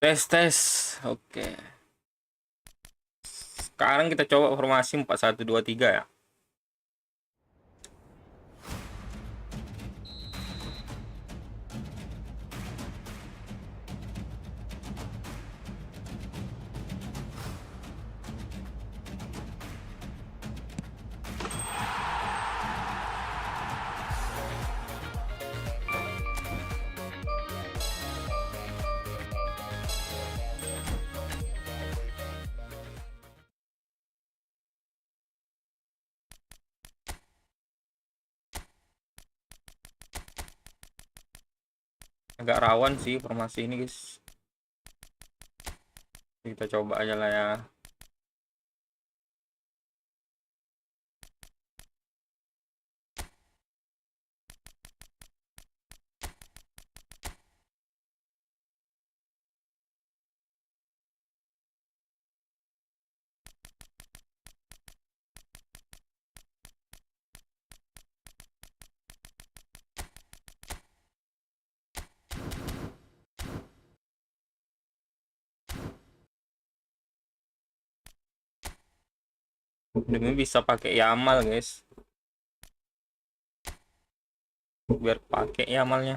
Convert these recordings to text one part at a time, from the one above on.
Tes tes. Oke. Sekarang kita coba formasi 4-1-2-3 ya. Agak rawan sih formasi ini, guys. Kita coba aja lah ya. Demi bisa pakai Yamal, guys. Biar pakai Yamalnya.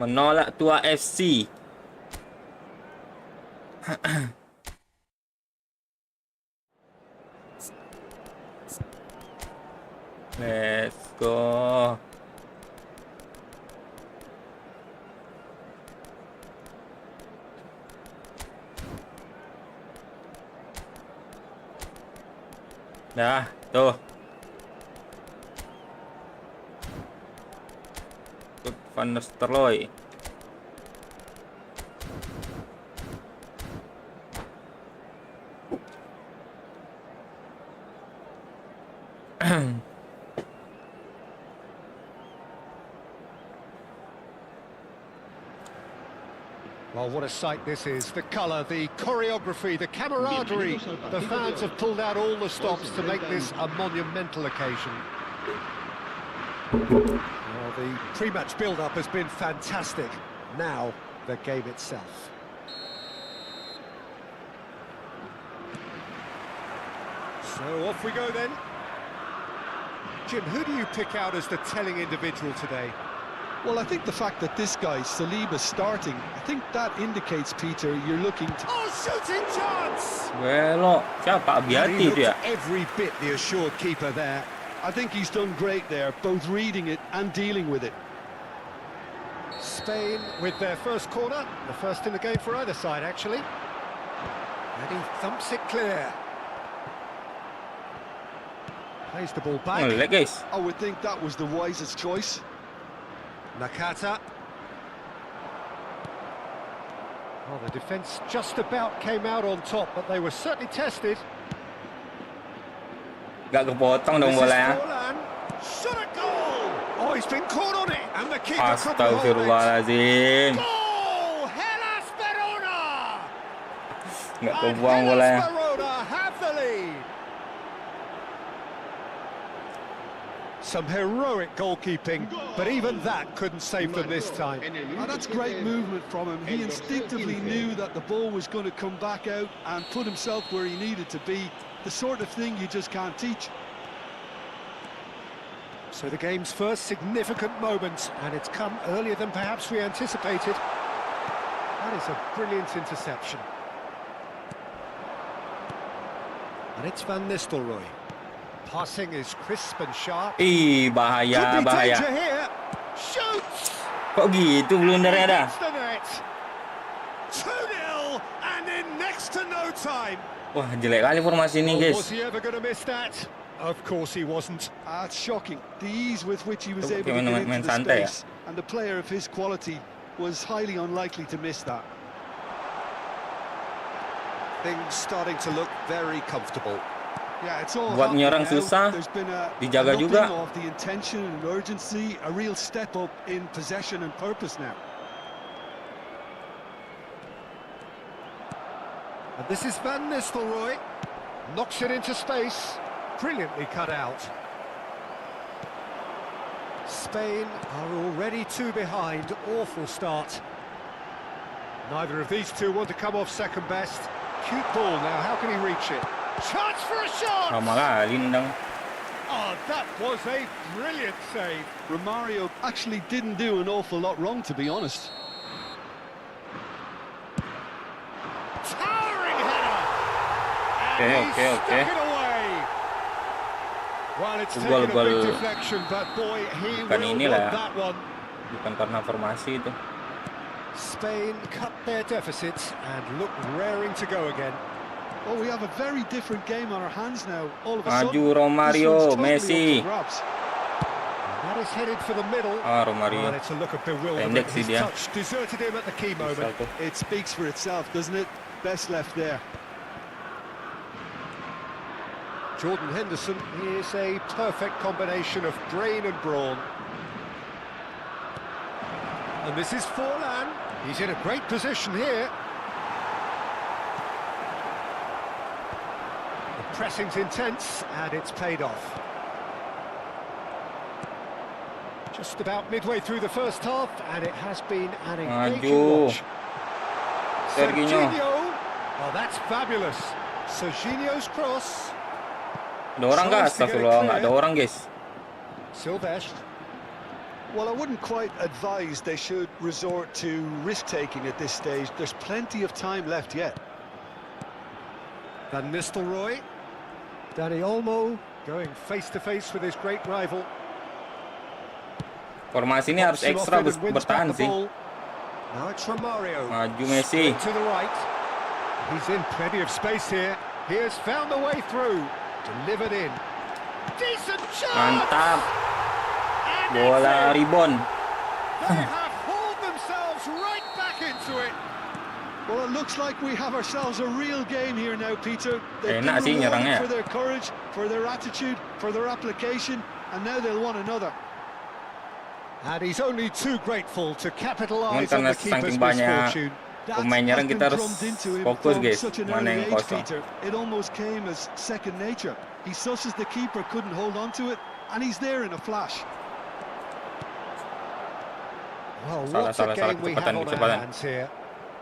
Menolak tua FC. Let's go. Dah, tuh. Van der Stroy. Well, what a sight this is. The colour, the choreography, the camaraderie. The fans have pulled out all the stops to make this a monumental occasion. Well, the pre-match build-up has been fantastic. Now, the game itself. So off we go then. Jim, who do you pick out as the telling individual today? Well, I think the fact that this guy, Saliba, is starting, I think that indicates, Peter, you're looking to... Oh, shooting chance! Belok. Siapa? Biati itu ya? Every bit the assured keeper there. I think he's done great there, both reading it and dealing with it. Spain with their first corner, the first in the game for either side, actually. And he thumps it clear. Plays the ball back. Lihat guys. I would think that was the wisest choice. Nakata. Well, the defence just about came out on top, but they were certainly tested. Gak kepotong dong bola. Shot a goal! Oh, he's been caught on it, and the keeper couldn't hold it. Astagfirullahaladzim. Goal! Hellas Verona! Gak kebuang bola. Hellas Verona have the lead. Some heroic goalkeeping, but even that couldn't save them this time. Oh, that's great movement from him. He instinctively knew that the ball was going to come back out and put himself where he needed to be. The sort of thing you just can't teach. So the game's first significant moment, and it's come earlier than perhaps we anticipated. That is a brilliant interception. And it's Van Nistelrooy. Passing is crisp and sharp. Bahaya, Could be bahaya. danger here. Shoots! Kok gitu blundernya dah? Hits the net. 2-0 and in next to no time. Wah, jelek kali formasi ini, Was guys. he ever going to miss that? Of course he wasn't. That's shocking. The ease with which he was Tuh, able to main get into the santai ya. space. And a player of his quality was highly unlikely to miss that. Things starting to look very comfortable. Yeah, it's all Buat nyerang happening now. susah, There's been a dijaga upping juga. of the intention and urgency, a real step up in possession and purpose now. And this is Van Nistelrooy. Knocks it into space. Brilliantly cut out. Spain are already two behind. Awful start. Neither of these two want to come off second best. Cute ball now. How can he reach it? Chance for a shot! Lama kali nendang. Oh, that was a brilliant save. Romario actually didn't do an awful lot wrong, to be honest. Towering header! And he stuck it away. Well, it's taken a big deflection, but boy, he will want that one. Bukan karena formasi itu. Spain cut their deficits and look raring to go again. Oh, we have a very different game on our hands now. All of a Maju sudden, Romario, this one's totally Messi. up for grabs. And that is headed for the middle. Romario. Well, it's a look of bewilderment. Pendek sih His dia. touch deserted him at the key moment. It speaks for itself, doesn't it? Best left there. Jordan Henderson is a perfect combination of brain and brawn. And this is Forlan. He's in a great position here. The pressing's intense, and it's paid off. Just about midway through the first half, and it has been an engaging watch. Serginho. Oh, that's fabulous. Serginho's cross. Ada orang kah? Astagfirullah, nggak ada orang, guys. Silvestre. Well, I wouldn't quite advise they should resort to risk-taking at this stage. There's plenty of time left yet. Van Nistelrooy. Dani Olmo going face-to-face with his great rival. Formasi ini harus ekstra bertahan sih. Now it's Romario. Maju Messi. To the right. He's in plenty of space here. He has found the way through. Delivered in. Decent chance! Mantap. And Bola it's in. rebound. They have hauled themselves right back into it. Well, it looks like we have ourselves a real game here now, Peter. They've Enak sih been rewarded nyerangnya. for their courage, for their attitude, for their application, and now they'll want another. And he's only too grateful to Cuman capitalise on karena the keeper's saking banyak misfortune. pemain nyerang, Has kita been harus drummed into him fokus, from guys. such an Mana yang early age, kosong. Peter. It almost came as second nature. He susses the keeper couldn't hold on to it, and he's there in a flash. Well, what a game we have on our kecepatan. hands here.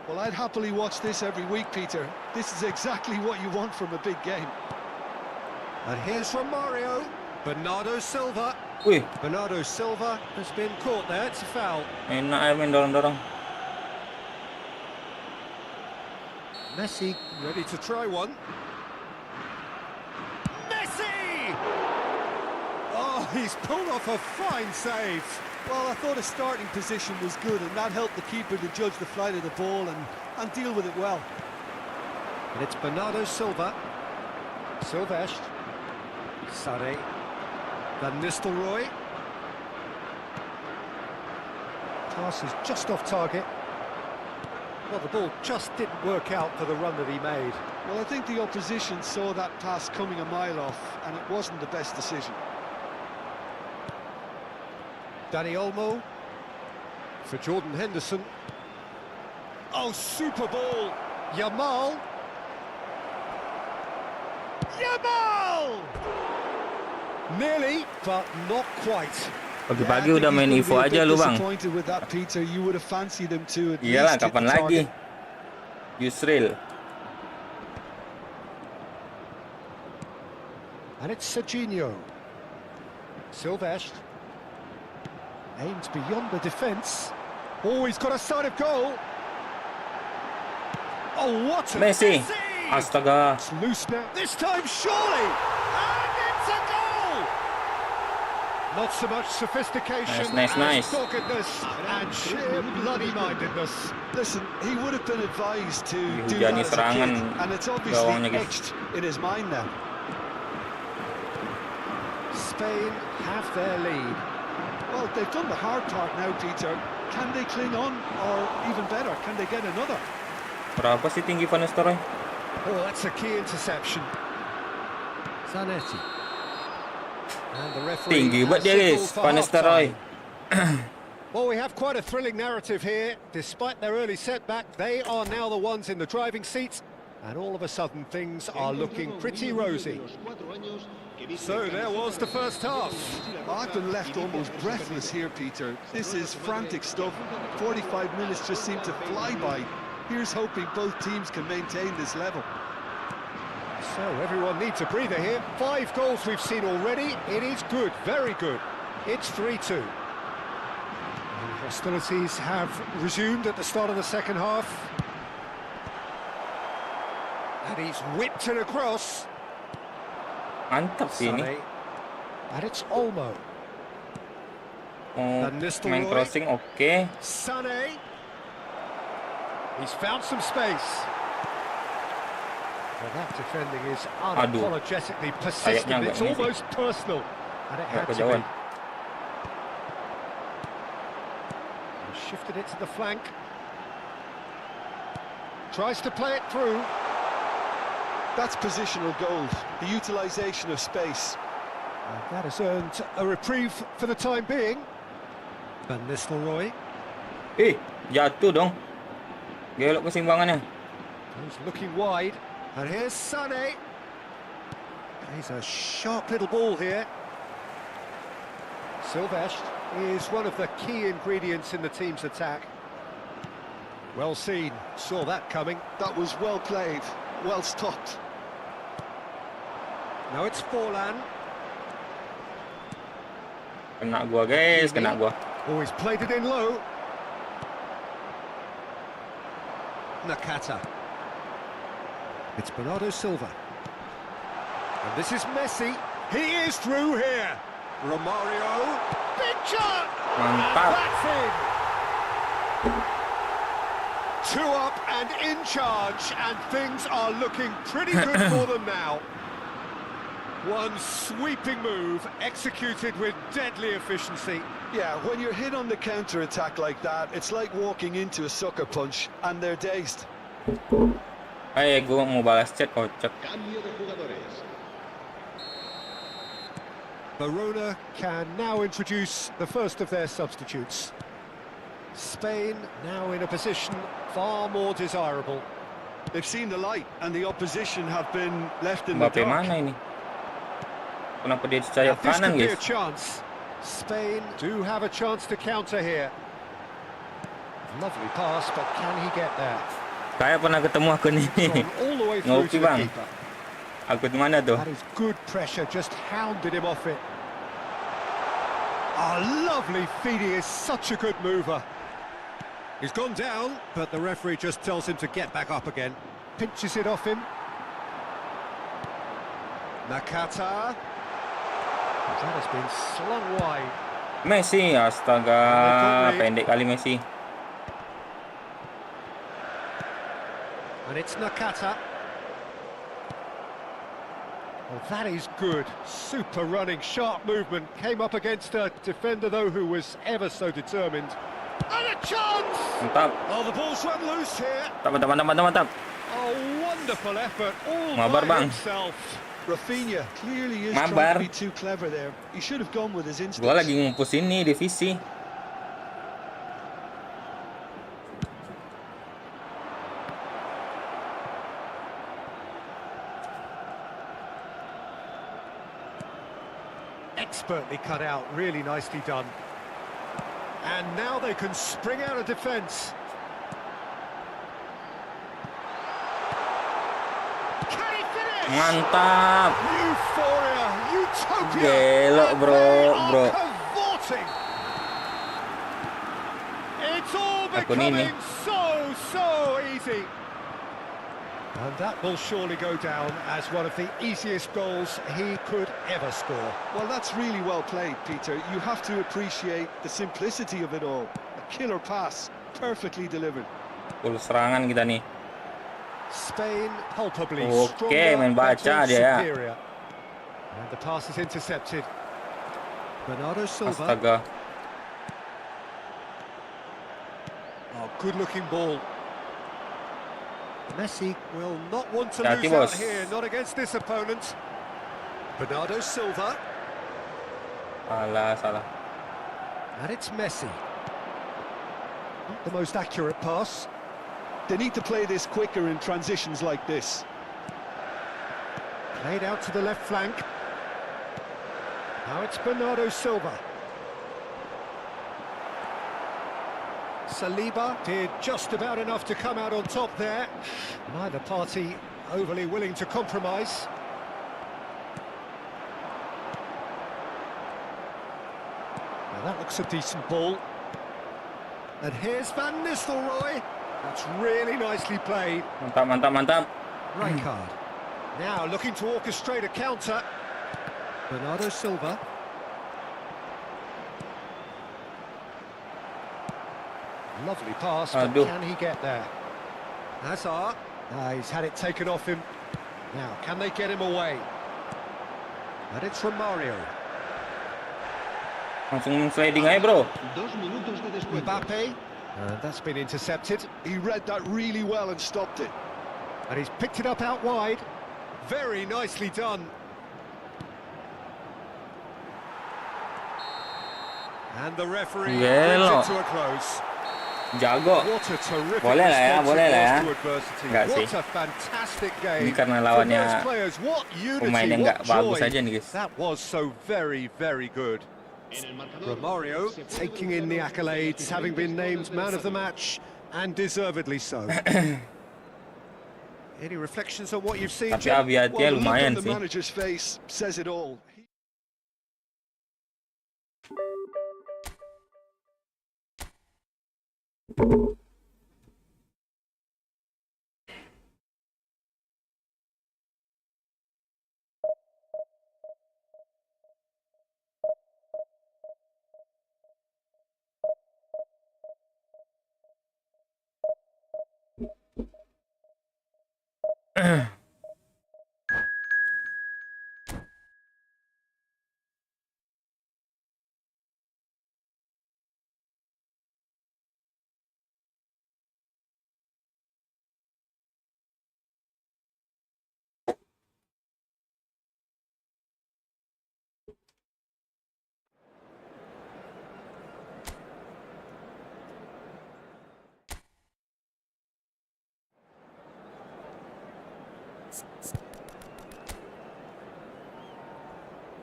Well, I'd happily watch this every week, Peter. This is exactly what you want from a big game. And here's from Mario. Bernardo Silva. Wih, Bernardo Silva has been caught there. It's a foul. enak ya main dorong-dorong. Messi ready to try one. Messi! Oh, he's pulled off a fine save. Well, I thought his starting position was good, and that helped the keeper to judge the flight of the ball and deal with it well. And it's Bernardo Silva. Silvestre. Sane. Van Nistelrooy. Pass is just off target. Well, the ball just didn't work out for the run that he made. Well, I think the opposition saw that pass coming a mile off, and it wasn't the best decision. Danny Olmo. For Jordan Henderson. Oh, super ball. Yamal. Yamal! Nearly, but not quite. Pagi-pagi udah main Evo aja lu, Bang. Disappointed with that, Peter. You would have fancied them to at Iyalah, least hit kapan the lagi? target. Yusril. And it's Serginho. Silvestre. Aims beyond the defence. Oh, he's got a sight of goal. Oh, what a Messi. Astaga. It's loose now. This time, surely. And it's a goal. Not so much sophistication Nice. as doggedness and sheer bloody-mindedness. Listen, he would have been advised to do Dihujani that as a serangan kid, and it's gawangnya, obviously guys. etched in his mind now. Spain have their lead. Well, they've done the hard part now, Peter. Can they cling on, or even better, can they get another? Berapa sih tinggi Van Nistelrooy? Oh, that's a key interception. Zanetti. And the referee Tinggi has banget dia, guys. signalled for Van Nistelrooy. half-time. Well, we have quite a thrilling narrative here. Despite their early setback, they are now the ones in the driving seats, and all of a sudden things are looking pretty rosy. So there was the first half. I've been left almost breathless here, Peter. This is frantic stuff. 45 minutes just seem to fly by. Here's hoping both teams can maintain this level. So everyone needs a breather here. 5 goals we've seen already. It is good, very good. It's 3-2. Hostilities have resumed at the start of the second half. And he's whipped it across. Mantap sih ini. Sane. And it's Olmo. Oh, Van Nistelrooy. main crossing oke. Sane. He's found some space. Well, that defending is Aduh. unapologetically Kayaknya persistent. nggak It's ini sih. almost personal. And it Nggak had to be. kejauhan. Shifted it to the flank. Tries to play it through. That's positional gold, the utilisation of space. And that has earned a reprieve for the time being. Van Nistelrooy. Jatuh dong. Gelok keseimbangannya. He's looking wide. And here's Sane. He's a sharp little ball here. Silvestre is one of the key ingredients in the team's attack. Well seen, saw that coming. That was well played, well stopped. Now it's Forlan. Kena gua, guys, kena gua. Oh, he's played it in low. Nakata. It's Bernardo Silva. And this is Messi. He is through here. Romario. Big shot! Mantap. That's in. 2 up and in charge, and things are looking pretty good for them now. One sweeping move, executed with deadly efficiency. Yeah, when you're hit on the counter-attack like that, it's like walking into a sucker punch, and they're dazed. Gue mau balas chat kocak. Verona can now introduce the first of their substitutes. Spain now in a position far more desirable. They've seen the light, and the opposition have been left in the Mbappe dark. mana ini? Kenapa dia Now, sayap this kanan, could be a guys? chance. Spain do have a chance to counter here. Lovely pass, but can he get there? Kayak pernah ketemu aku nih. Gone all the way through Ngopi, to the Bang. keeper. Aku di mana tuh? That is good pressure, just hounded him off it. Ah, lovely feeding, is such a good mover. He's gone down, but the referee just tells him to get back up again. Pinches it off him. Nakata. That has been slung wide. Messi, astaga, pendek kali Messi. And it's Nakata. Well, that is good. Super running, sharp movement. Came up against a defender, though, who was ever so determined. And a chance! Mantap. Oh, the ball's run loose here. Mantap. Oh, wonderful effort, all Mabar, by Bang. himself. Rafinha clearly is Mabar. trying to be too clever there. He should have gone with his instincts. Gua lagi ngumpus ini divisi. Expertly cut out, really nicely done. And now they can spring out of defence. Can he finish? Mantap. Euphoria, utopia. Gelo, And bro, they are bro. cavorting. It's all Akun ini. becoming so easy. And that will surely go down as one of the easiest goals he could ever score. Well, that's really well played, Peter. You have to appreciate the simplicity of it all. A killer pass, perfectly delivered. Full serangan kita nih. Spain palpably Oke, stronger, main baca better, dia ya. superior. And the pass is intercepted. Bernardo Silva. Astaga. Oh, good-looking ball. Messi will not want to Hati-hati, lose out bos. here, not against this opponent. Bernardo Silva, Salah. and it's Messi. Not the most accurate pass. They need to play this quicker in transitions like this. Played out to the left flank. Now it's Bernardo Silva. Saliba did just about enough to come out on top there. Neither party overly willing to compromise. Now that looks a decent ball. And here's Van Nistelrooy. That's really nicely played. Mantap. Rijkaard. Now looking to orchestrate a counter. Bernardo Silva. Lovely pass, but Aduh. can he get there? Hazard. He's had it taken off him. Now, can they get him away? And it's Romario. Langsung sliding aja, bro. Mbappe. And that's been intercepted. He read that really well and stopped it. And he's picked it up out wide. Very nicely done. And the referee Gelo. brings it to a close. Jago. What a terrific Boleh lah ya, response boleh it lah was ya. to adversity. Enggak sih. What a fantastic game. Ini karena From lawannya those players, what unity, pemain yang what nggak bagus joy. aja nih, guys. That was so very good. Romario taking in the accolades, having been named man of the match, and deservedly so. Any reflections on what you've seen, Tapi Jim? Aviatnya Well, the look lumayan on the sih. manager's face says it all.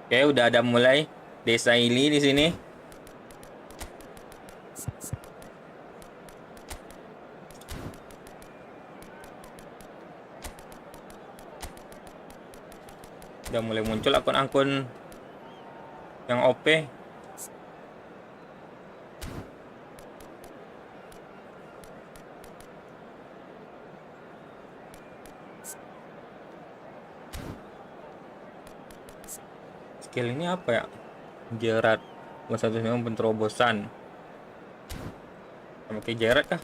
Oke, udah ada mulai Desa Ili di sini. Udah mulai muncul akun-akun yang OP. Skill ini apa ya? Jerat. Satu memang penterobosan. Pakai jerat kah?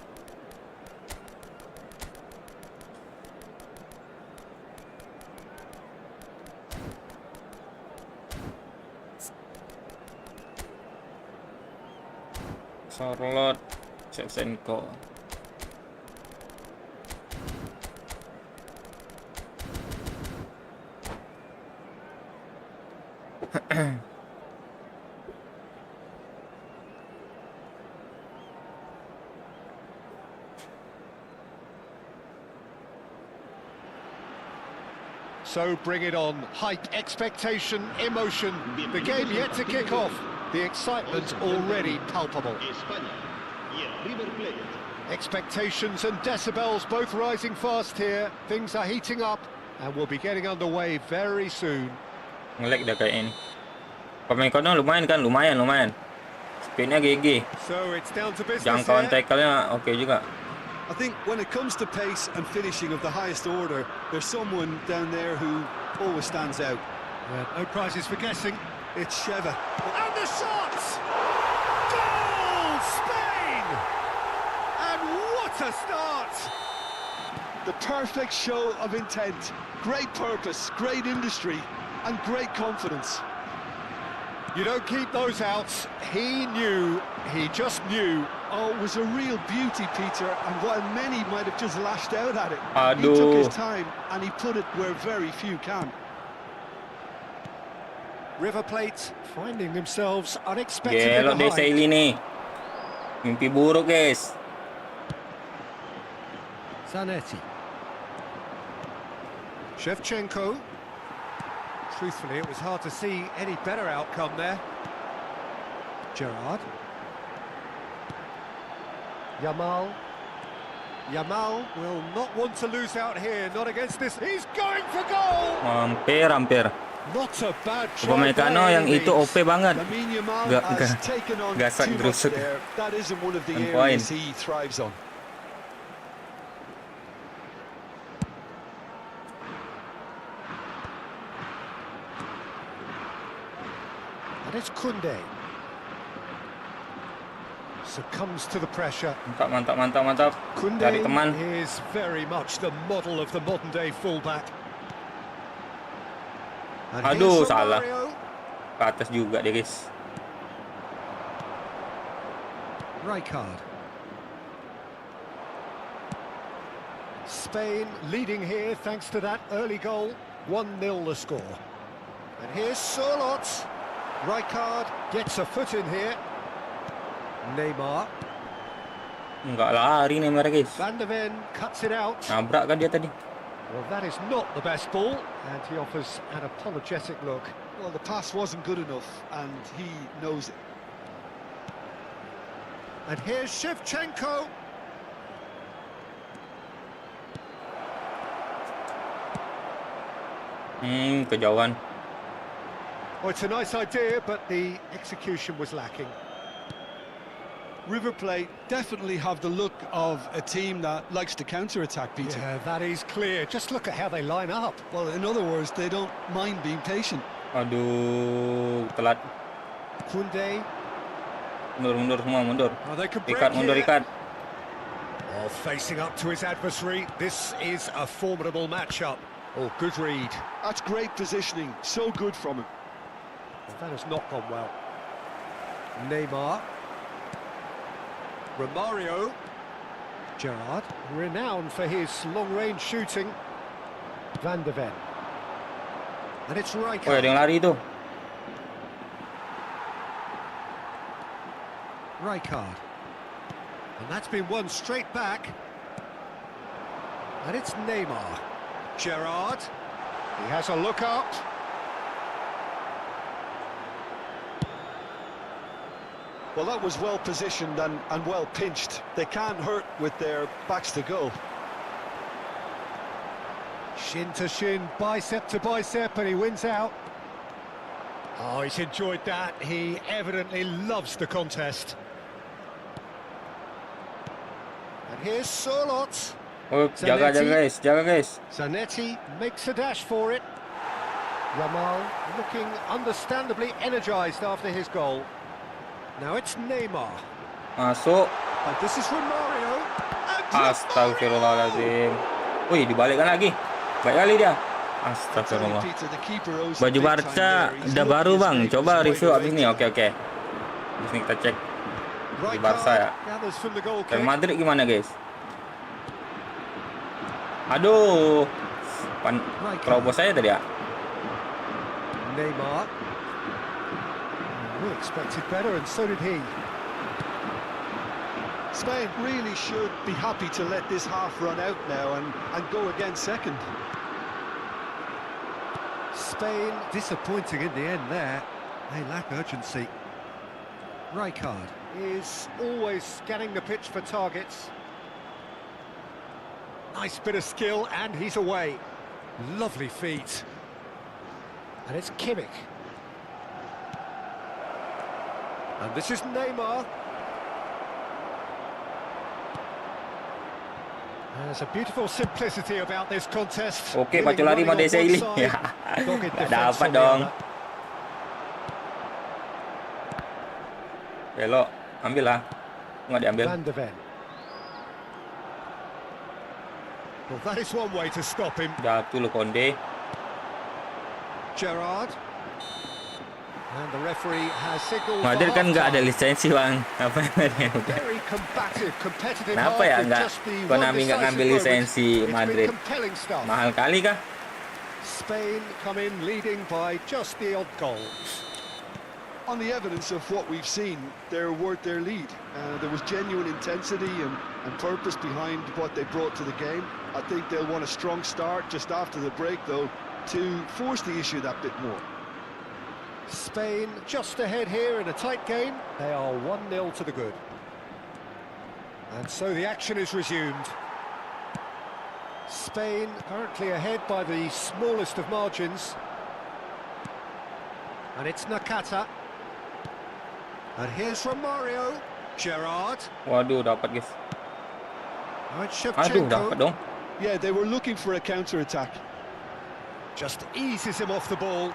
Charlotte Shevchenko. So bring it on. Hype, expectation, emotion. The game yet to kick off. The excitement already palpable. Expectations and decibels both rising fast here. Things are heating up and we'll be getting underway very soon. Ngelag dah kayak ini. Pemain kono lumayan kan? Lumayan. Speednya GG. So it's down to business Jangkauan here. tackle-nya oke juga. I think when it comes to pace and finishing of the highest order, there's someone down there who always stands out. No prizes for guessing. It's Sheva. And the shot! Goal! Spain! And what a start! The perfect show of intent, great purpose, great industry, and great confidence. You don't keep those out. He knew, he just knew. Oh, it was a real beauty, Peter, and while many might have just lashed out at it, he Aduh. took his time and he put it where very few can. River Plate finding themselves unexpectedly Gelo Desa behind. Ili nih. Mimpi buruk, guys. Zanetti. Shevchenko. Truthfully, it was hard to see any better outcome there. Gerrard. Yamal. Yamal will not want to lose out here, not against this. He's going for goal! Hampir. Not a bad Pemain try Kano by yang any itu means. OP banget. Lamine Yamal Gak- has gak- taken on gasak too much gerusuk. there. That isn't one of the One areas point. he thrives on. And it's Koundé. Succumbs to the pressure. Mantap. Koundé Cari teman. is very much the model of the modern-day fullback. And Aduh, here's salah. Romario. Ke atas juga dia, guys. Rijkaard. Spain leading here thanks to that early goal. 1-0 the score. And here's Surlot. Rijkaard gets a foot in here. Neymar. Enggak lari nih mereka, guys. Van de Ven cuts it out. Nabrak kan dia tadi. Well, that is not the best ball, and he offers an apologetic look. Well, the pass wasn't good enough, and he knows it. And here's Shevchenko. Kejauhan. Oh, it's a nice idea, but the execution was lacking. River Plate definitely have the look of a team that likes to counter-attack, Peter. Yeah, that is clear. Just look at how they line up. Well, in other words, they don't mind being patient. Aduh, telat. Koundé. Mundur semua, mundur. Oh, they could break Ikat, mundur, here. ikat. Oh, facing up to his adversary. This is a formidable matchup. Oh, good read. That's great positioning, so good from him. That has not gone well. Neymar. Romario. Gerrard, renowned for his long-range shooting. Van de Ven. And it's Oh, ada Rijkaard. yang lari itu. Rijkaard. And that's been won straight back. And it's Neymar. Gerrard. He has a look up. Well, that was well positioned and well pinched. They can't hurt with their backs to goal. Shin to shin, bicep to bicep, and he wins out. Oh, he's enjoyed that. He evidently loves the contest. And here's Sorloth. Oh, jaga guys. Zanetti makes a dash for it. Yamal looking understandably energised after his goal. Now it's Neymar. Masuk. And this is Romario. Astagfirullahaladzim. Wih, dibalikkan lagi. Baik kali dia. Astagfirullah. Baju Barca udah baru bang. Coba review abis ini. Oke. Abis ini kita cek di Barca ya. Real Madrid gimana guys? Aduh. Terobos saya tadi ya. Neymar. We expected better, and so did he. Spain really should be happy to let this half run out now and go again second. Spain disappointing in the end there. They lack urgency. Rijkaard is always scanning the pitch for targets. Nice bit of skill, and he's away. Lovely feet. And it's Kimmich. And this is Neymar. There's a beautiful simplicity about this contest. Oke, pacu lari mau desa ini. Ya, nggak dapat dong. Belok, ambil lah. Nggak diambil. Van de Ven. Well, that is one way to stop him. Jatuh loh Konde. Gerrard. And the referee has signaled. Madrid kan nggak ada lisensi bang. Apa yang Very combative, competitive. Kenapa ya nggak? Konami nggak ngambil lisensi Madrid? Mahal kali kah? Spain come in leading by just the odd goal. On the evidence of what we've seen, they're worth their lead. There was genuine intensity and purpose behind what they brought to the game. I think they'll want a strong start just after the break, though, to force the issue that bit more. Spain just ahead here in a tight game. They are 1-0 to the good. And so the action is resumed. Spain currently ahead by the smallest of margins. And it's Nakata. And here's Romario. Gerrard. Waduh, dapat guys. Aduh, dapat dong. Yeah, they were looking for a counter-attack. Just eases him off the ball.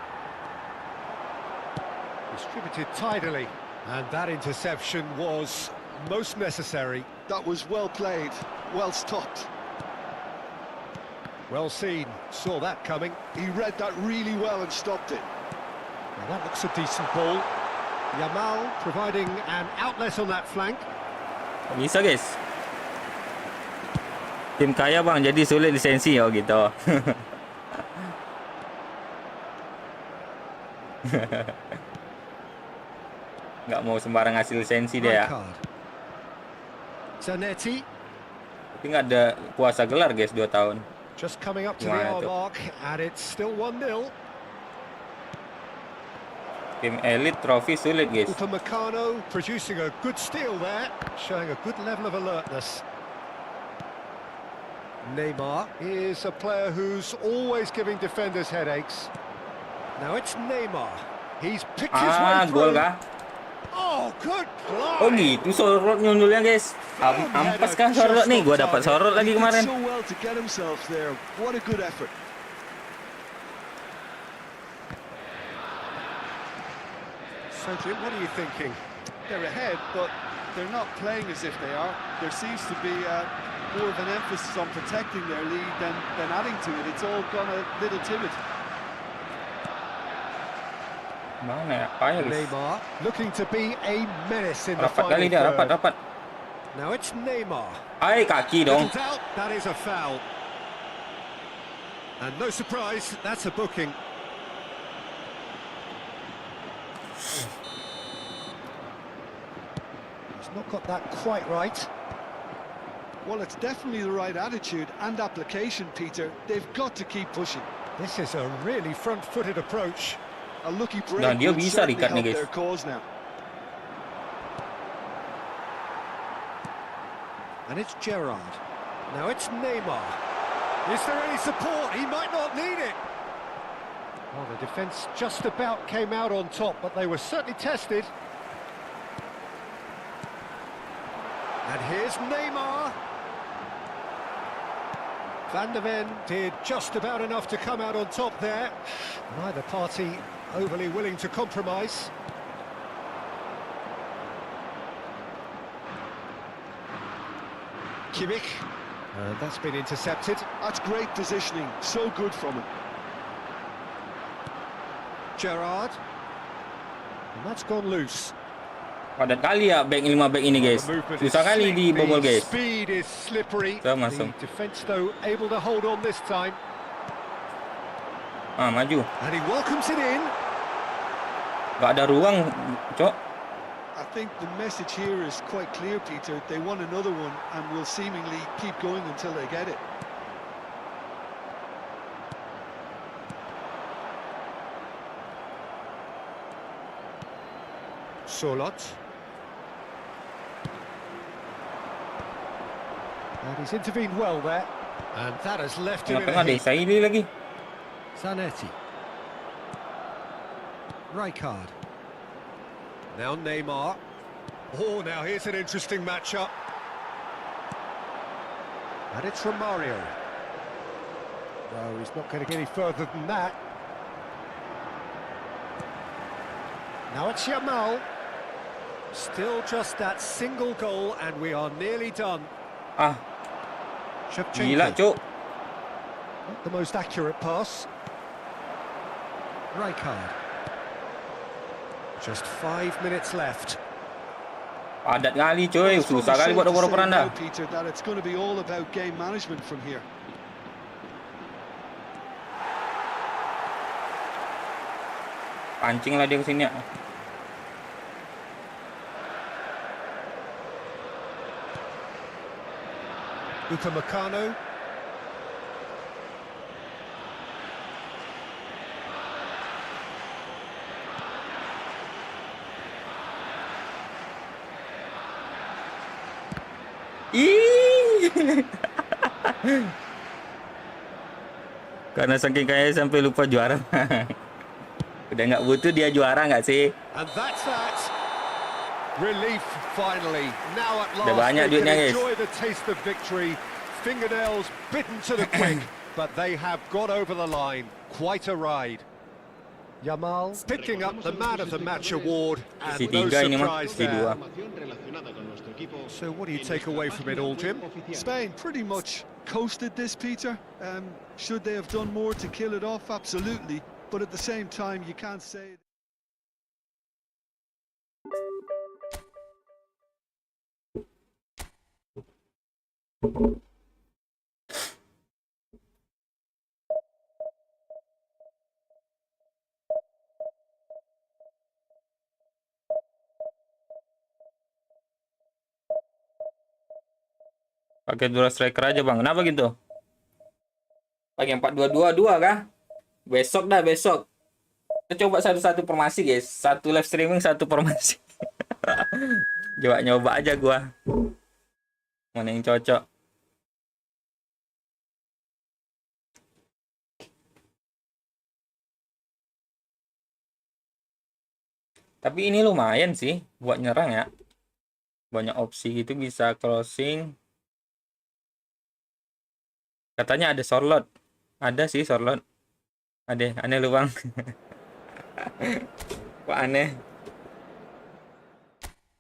Distributed tidily, and that interception was most necessary. That was well played, well stopped. Well seen, saw that coming. He read that really well and stopped it. Now that looks a decent ball. Yamal providing an outlet on that flank. Bisa guys. Tim kaya bang, jadi sulit lisensi oh gitu. Nggak mau sembarang ngasih lisensi dia ya. Zanetti. Tapi nggak ada puasa gelar guys 2 tahun. Just coming up to the hour mark and it's still 1-0. Tim elit trofi sulit guys. Upamecano producing a good steal there, showing a good level of alertness. Neymar is a player who's always giving defenders headaches. Now it's Neymar. He's picked his way through. Gol kah? Oh, good play. Oh gitu sorot nyundulnya guys. Ampas kah sorot nih? Gua dapat sorot lagi kemarin. So well to get himself there. What a good effort. So Jim, what are you thinking? They're ahead, but they're not playing as if they are. There seems to be more of an emphasis on protecting their lead than adding to it. It's all gone a little timid. Mana ya? Payah guys. Neymar looking to be a menace in the Rapat final kali dia, third. rapat. Now it's Neymar. Ay, kaki dong. Little doubt, that is a foul. And no surprise, that's a booking. He's not got that quite right. Well, it's definitely the right attitude and application, Peter. They've got to keep pushing. This is a really front-footed approach. A lucky break Dan dia would bisa certainly dikat nih, help guys. their cause now. And it's Gerrard. Now it's Neymar. Is there any support? He might not need it. Well, the defence just about came out on top, but they were certainly tested. And here's Neymar. Van de Ven did just about enough to come out on top there. Neither party overly willing to compromise. Kimmich. That's been intercepted. That's great positioning. So good from him. Gerrard. And that's gone loose. Padat kali ya back 5 back ini, guys. The movement is Susah kali slick, dibobol, the guys. speed is slippery. Masuk. The defence, though, able to hold on this time. Maju. And he welcomes it in. Gak ada ruang, Cok. I think the message here is quite clear, Peter. They want another one and will seemingly keep going until they get it. Solot. And he's intervened well there. And that has left him in Tengah-tengah a deh, heap. Saidi lagi. Zanetti. Rijkaard. Now Neymar. Oh, now here's an interesting matchup. And it's Romario. No, he's not going to get any further than that. Now it's Yamal. Still just that single goal, and we are nearly done. Gila, Cok. Not the most accurate pass. Rijkaard. Just 5 minutes left. Padat kali, coy. Susah kali buat oper-operan dah. Peter, that it's going to be all about game management from here. Pancing lah dia kesini ya. Upamecano. Karena saking kaya sampai lupa juara. Udah nggak butuh dia juara nggak sih? And that's that. Relief finally. Now at Udah last banyak they duitnya, can guys. enjoy the taste of victory. Fingernails bitten to the quick, but they have got over the line. Quite a ride. Yamal picking up the Man of the Match award, and Si no 3 ini mah, surprise si 2. there. So what do you take away from it all, Jim? Spain pretty much coasted this, Peter. Should they have done more to kill it off? Absolutely. But at the same time, you can't say... Pakai dua striker aja, Bang. Kenapa gitu? Pakai 4-2-2-2 kah? Besok dah, besok. Kita coba satu-satu formasi, guys. Satu live streaming, satu formasi. Coba nyoba aja gua. Mana yang cocok. Tapi ini lumayan sih buat nyerang ya. Banyak opsi gitu, bisa crossing. Katanya ada Sorlot. Ada sih Sorlot. Ada, aneh lu, Bang. Kok aneh?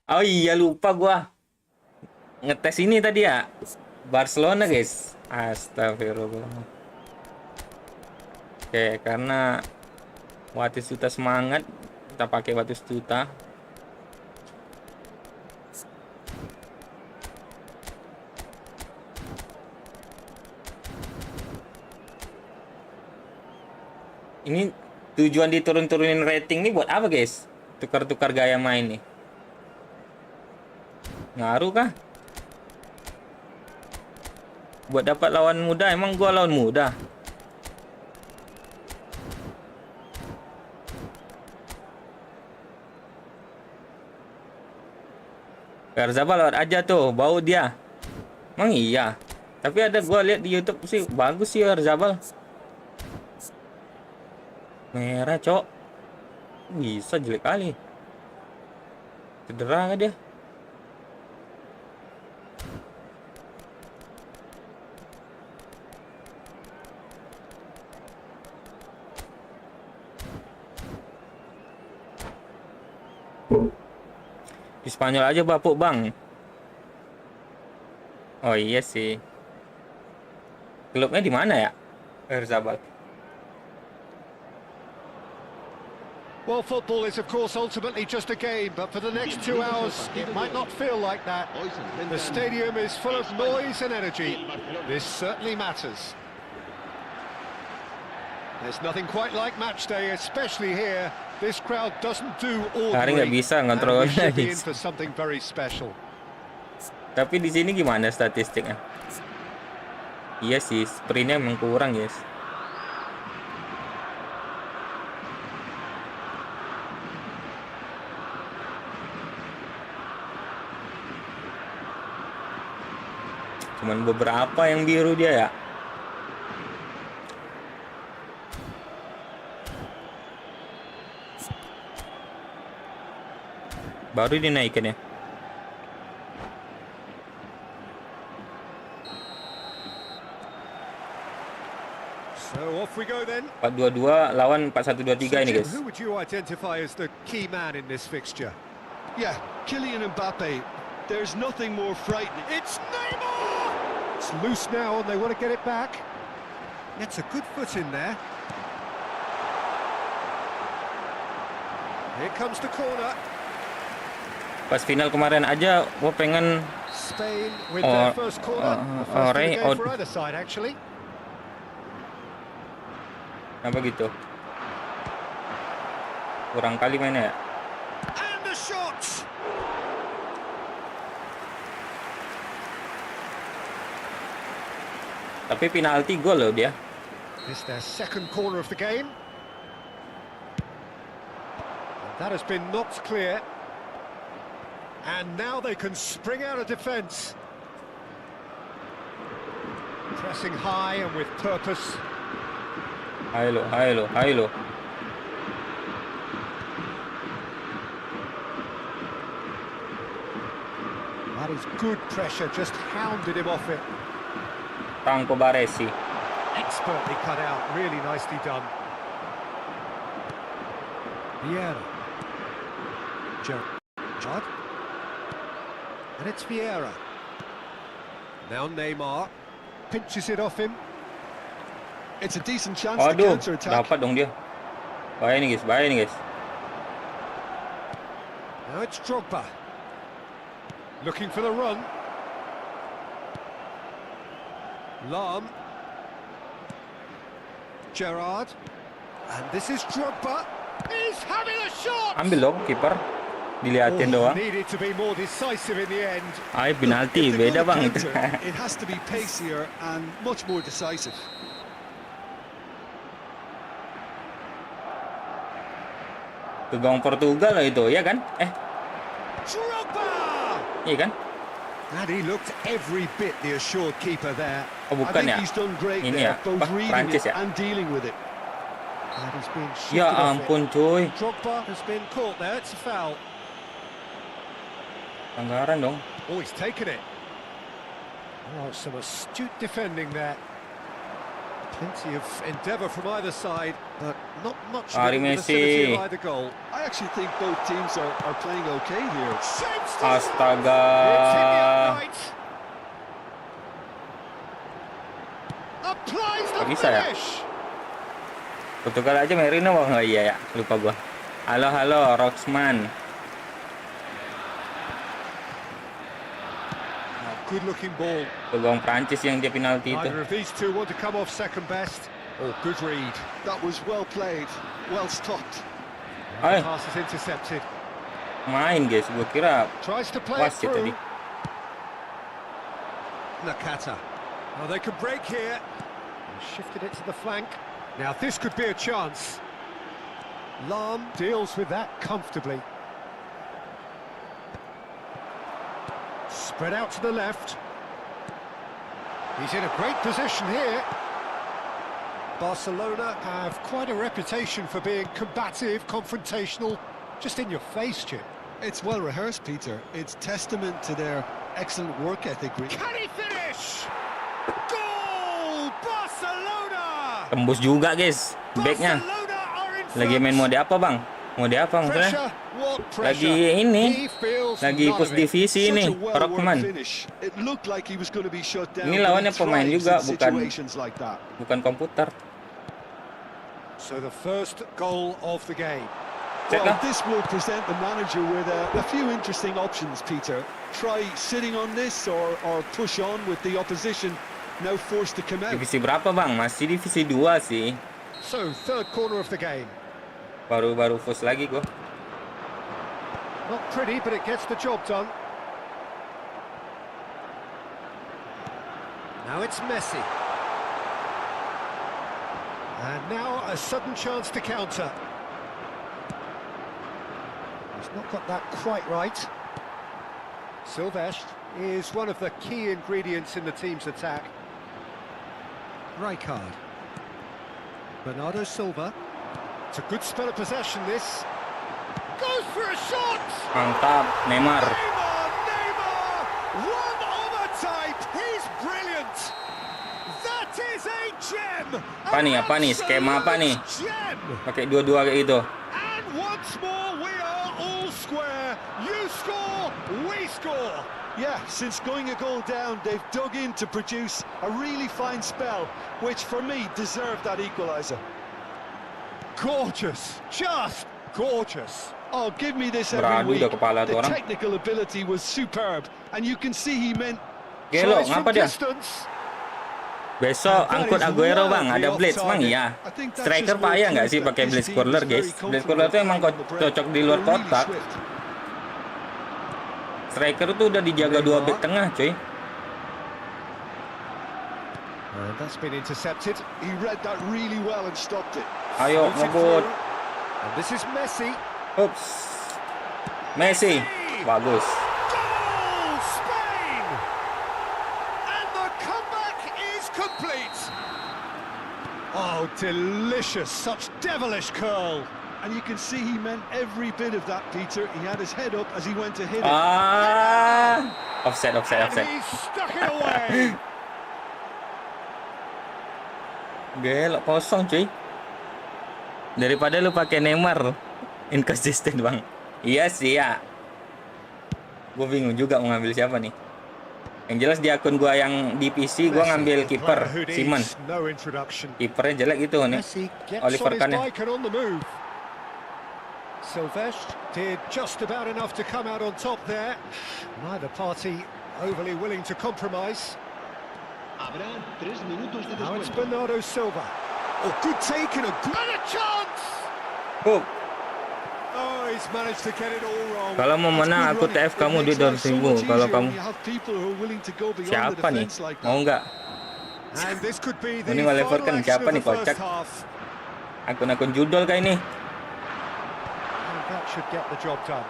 Oh iya, lupa gua. Ngetes ini tadi ya. Barcelona, guys. Astagfirullah. Oke, karena Batistuta semangat, kita pakai Batistuta. Ini tujuan diturun-turunin rating nih buat apa, guys? Tukar-tukar gaya main nih. Ngaruh kah? Buat dapat lawan muda, emang gua lawan muda. Garzabal lewat aja tuh, bau dia. Emang iya. Tapi ada gua lihat di YouTube sih bagus sih Garzabal. Merah, Cok. Bisa jelek kali. Cedera nggak dia? Di Spanyol aja bapuk, Bang. Oh iya sih. Klubnya di mana ya? Garzabal. Well, football is, of course, ultimately just a game, but for the next 2 hours, it might not feel like that. The stadium is full of noise and energy. This certainly matters. There's nothing quite like match day, especially here. This crowd doesn't do Hari nggak ordinary, bisa and we ngontrolnya. should be in for something very special. Tapi di sini gimana statistiknya? Iya sih, sprintnya emang kurang, guys. Cuman beberapa yang biru dia ya. Baru dinaikin ya. So off we go then. 4-2-2 lawan 4-1-2-3 ini, guys. Who would you identify as the key man in this fixture? Yeah, Kylian Mbappe. There's nothing more frightening. It's Neymar! It's loose now and they want to get it back. Gets a good foot in there. Here comes the corner. Pas final kemarin aja gua pengen Spain with their first corner. The first in the game out. for either side, actually. Apa gitu. Kurang kali mainnya ya. And the shot! Tapi penalti gol loh dia. It's their second corner of the game. And that has been knocked clear. And now they can spring out of defence. Pressing high and with purpose. Hai lo. That is good pressure, just hounded him off it. Franco Baresi. Expertly cut out, really nicely done. Vieira. Gerrard. And it's Vieira. Now Neymar. Pinches it off him. It's a decent chance to Aduh, counter-attack. dapat dong dia. Bahaya nih guys. Now it's Drogba. Looking for the run. Lahm. Gerrard. And this is Drogba. He's having a shot! Ambil dong kiper. Diliatin doang. Needed to be more decisive in the end. Ay, penalti. If they're Beda gonna bang. counter, it has to be pacier and much more decisive. Ke gawang Portugal lah itu, ya kan? Drogba! Iya kan? And he looked every bit the assured keeper there. Oh, I bukan think ya? he's done great Ini there, ya? both Apa? reading Prancis it ya? and dealing with it. And he's been shifted Ya off ampun it. cuy. Drogba has been caught there, it's a foul. Pelanggaran dong. Oh, he's taken it. Oh, some astute defending there. Plenty of endeavour from either side, but not much Ari in the Messi. vicinity of either goal. I actually think both teams are playing okay here. Astaga. It's hit the upright. Applies the Nggak bisa ya? finish. Portugal aja Merino wah nggak iya ya, lupa gua. Halo Roxman. Good looking ball. Ke gawang Prancis yang dia penalti itu. Neither of these two want to come off second best. Oh, good read. That was well played, well stopped. Ay, Pass is intercepted. main guys, gua kira Tries to play it wasit tadi. through. Nakata. Oh, they could break here. Shifted it to the flank. Now this could be a chance. Lam deals with that comfortably. Spread out to the left. He's in a great position here. Barcelona have quite a reputation for being combative, confrontational, just in your face, Jim. It's well rehearsed, Peter. It's testament to their excellent work ethic. Can he finish? Goal! Barcelona! Tembus juga, guys. Backnya. Barcelona are in front. Lagi main mode apa, Bang? Mode apa maksudnya? Pressure, what Lagi pressure? ini. He feels Lagi none push of it. divisi Such ini. a well-worked Rockman. finish. It looked like he was going to be shut down. Ini but lawannya he pemain thrives juga, in bukan situations like that. bukan komputer. So the first goal of the game. Check Well, lah. this will present the manager with a few interesting options, Peter. Try sitting on this or push on with the opposition now forced to come out. Divisi berapa, Bang? Masih divisi 2 sih. So third corner of the game. Baru push lagi gua. Not pretty, but it gets the job done. Now it's Messi. And now a sudden chance to counter. He's not got that quite right. Silvestre is one of the key ingredients in the team's attack. Rijkaard. Bernardo Silva. It's a good spell of possession, this. Goes for a shot! Mantap, Neymar. Neymar! One of a type! He's brilliant! That is a gem! Apa nih? Skema apa nih? Gem! Pakai dua-dua kayak gitu. And once more we are all square. You score, we score. Yeah, since going a goal down, they've dug in to produce a really fine spell, which for me deserved that equaliser. Gorgeous, just gorgeous. Oh, give me this every Beradu week. dah kepala tu The orang. technical ability was superb, and you can see he meant. Gelo, Tries from ngapa dia? distance. Besok That angkut is Aguero, Bang. wildly Ada off blitz, Bang. target. Iya. I think that's Striker just more payah nggak proof sih that pakai this blitz team corner, is guys? very Blitz corner comfortable tuh emang playing on the break. cocok di luar They're really kotak. swift. Striker tuh udah dijaga dua back tengah, cuy. And that's been intercepted. He read that really well and stopped it. Ayo, Floated ngebut. through. And this is Messi. Ups. Messi. Bagus. Goal, Spain! And the comeback is complete. Oh, delicious. Such devilish curl. And you can see he meant every bit of that, Peter. He had his head up as he went to hit it. Offset. And he stuck it away. Gelo, kosong, cuy. Daripada lu pakai Neymar, inconsistent, Bang. Iya sih, ya. Gue bingung juga mau ngambil siapa nih. Yang jelas di akun gua yang di PC gua ngambil kiper Simon. No introduction. Kipernya jelek gitu nih. Messi gets Oliver on his Kahn ya. bike and on the move. Silvestre did just about enough to come out on top there. Neither party overly willing to compromise. Now it's Bernardo Silva. Oh, good take and a chance! Hook. Oh, he's managed to get it all wrong. Kalau mau menang aku TF kamu di 200.000. Kalau kamu siapa nih? Mau nggak? And this could be the Ini final Oliver Kahn, action siapa of nih, the first kocak? half. Akun-akun judul kayak ini. And that should get the job done.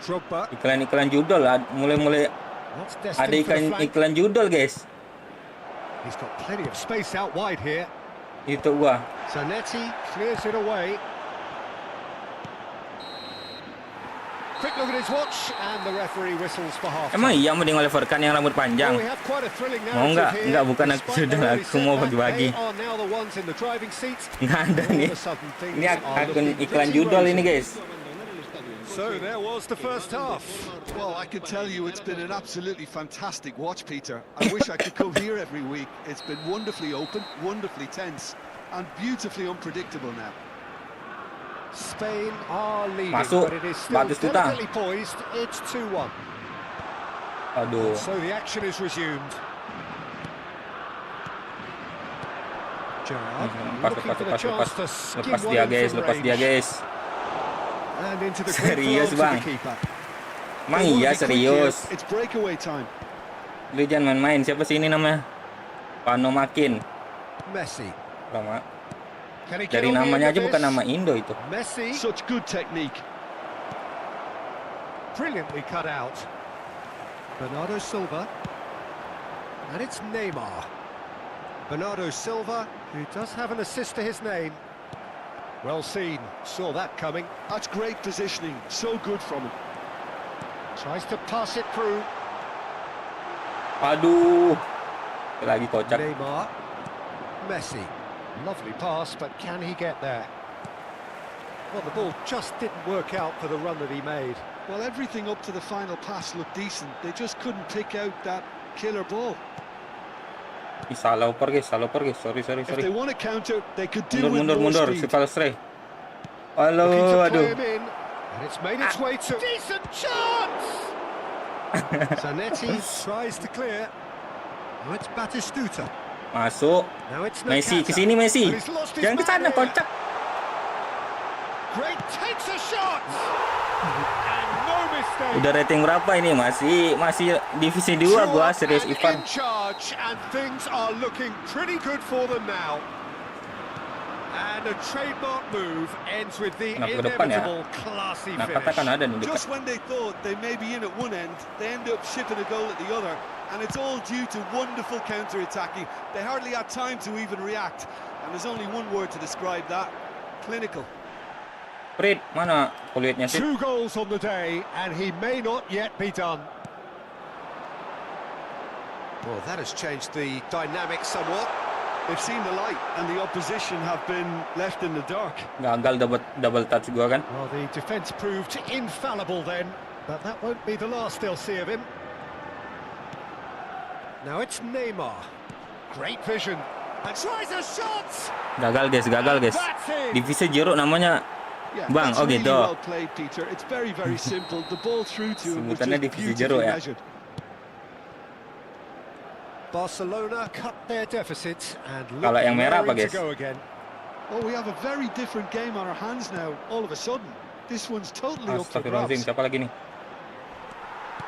Drogba. Iklan-iklan judul, mulai-mulai That's ada destined for the flank. iklan judul, guys. He's got plenty of space out wide here. Itu gua. Zanetti clears it away. Quick look at his watch, and the referee whistles for half. Emang iya mau Oliver Kahn yang rambut Well, panjang? we have quite a thrilling Mau narrative nggak? here. Nggak, bukan aku Despite sudah, their early aku mau setback, bagi-bagi. they are now the ones in the driving seat. Nggak ada All nih. of a sudden, things Ini are akun looking iklan pretty judul rosy. ini, guys. So there was the first half. Well, I can tell you it's been an absolutely fantastic watch, Peter. I wish I could come here every week. It's been wonderfully open, wonderfully tense, and beautifully unpredictable now. Spain are leading, Masuk. but it is still Batistuta. delicately poised. It's 2-1. Aduh. So the action is resumed. Gerrard looking for the chance to skim Lepas one dia, in guys. from Lepas dia, range. guys. And into the Serius, grip Bang. of the keeper. Emang They wanna iya be quick here. serius. It's breakaway time. Lu jangan main-main. Siapa sih ini namanya? Pano Makin. Messi. Lama. Can he get Dari on the end namanya of aja bukan this? nama Indo itu. Messi, Such good technique. brilliantly cut out. Bernardo Silva. And it's Neymar. Bernardo Silva, who does have an assist to his name. Well seen, saw that coming. That's great positioning. So good from him. Tries to pass it through. Aduh. Lagi kocak. Neymar. Messi. Lovely pass, but can he get there? Well, the ball just didn't work out for the run that he made. Well, everything up to the final pass looked decent. They just couldn't pick out that killer ball. Salah oper guys. Sorry. If they want to counter, they could do with more Mundur. Si speed. Palestre. Looking Halo, to play aduh. him in, and it's made its way to decent chance. Zanetti tries to clear. Now it's Batistuta. Masuk. Now it's Messi Nakata. ke sini Messi. But he's lost his Jangan ke sana man here. kocak. Great takes a shot. And no mistake. Udah rating berapa ini? Masih divisi 2 gua serius And Ivan. in charge, and things are looking pretty good for them now. And a trademark move ends with the Kenapa ke depan ya? inevitable classy Nah, finish. katakan ada nih dekat. Just when they thought they may be in at one end, they end up shipping a goal at the other. And it's all due to wonderful counter-attacking. They hardly had time to even react. And there's only one word to describe that. Clinical. Prit, mana kulitnya sih? 2 goals on the day, and he may not yet be done. Well, that has changed the dynamic somewhat. They've seen the light, and the opposition have been left in the dark. Gagal double touch gua kan. Well, the defence proved infallible then, but that won't be the last they'll see of him. Now it's Neymar. Great vision. And tries a shot! Gagal guys. That's it! Divisi jeruk namanya. Yeah, Bang, that's oh really gitu. well played, Peter. It's very, very simple. The ball through to him was Sebutannya just divisi beautifully jeruk ya. measured. Barcelona cut their deficit and Kalau yang merah apa, raring guys? to go again. Oh, we have a very different game on our hands now, all of a sudden. This one's totally up for Astagfirullahaladzim, grabs. siapa lagi nih?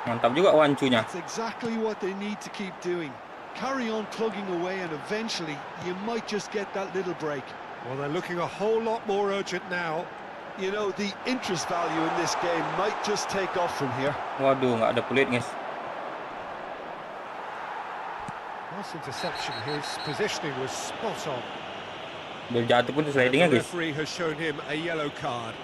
Mantap juga wancunya. That's exactly what they need to keep doing. Carry on plugging away, and eventually you might just get that little break. Well, they're looking a whole lot more urgent now. You know, the interest value in this game might just take off from here. Waduh, nggak ada peluit guys. Nice interception, his positioning was spot on. Udah jatuh pun slidingnya The guys. referee has shown him a yellow card.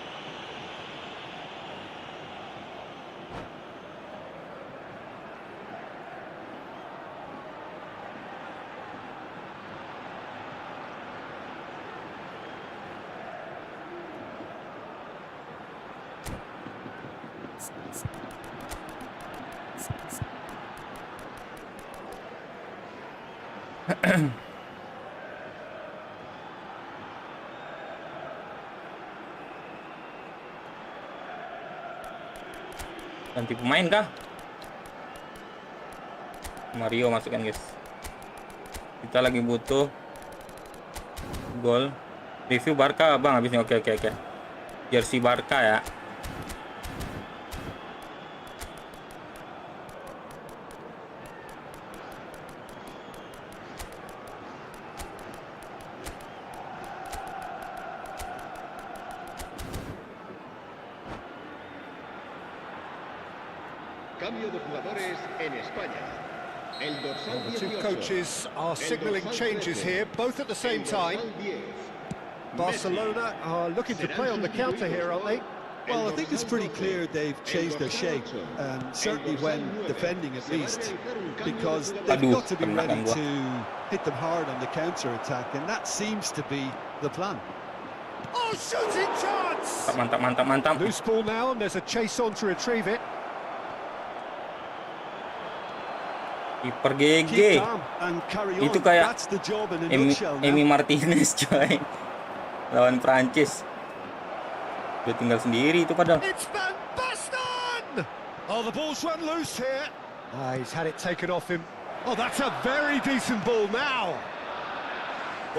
Ganti pemain kah? Mario masukkan guys. Kita lagi butuh gol. Review Barca bang habisnya. Oke. Jersey Barca ya. Cambio de jugadores en España. El dorsal The two 18. coaches are signalling changes here, both at the same El time. dorsal 10. Barcelona are looking to play on the counter here, aren't they? Well, I think it's pretty clear they've changed their shape, certainly when defending at least, because they've Aduh, got to be kena ready kan gua. to hit them hard on the counter-attack, and that seems to be the plan. Oh, shooting chance! Mantap. Loose ball now, and there's a chase on to retrieve it. Kiper Keep GG. calm and carry on. Itu kayak That's the job in a Emi nutshell now. Martinez coy. Lawan Prancis. Dia tinggal sendiri itu padahal. It's Van Basten! Oh, the ball's run loose here. He's had it taken off him. Oh, that's a very decent ball now.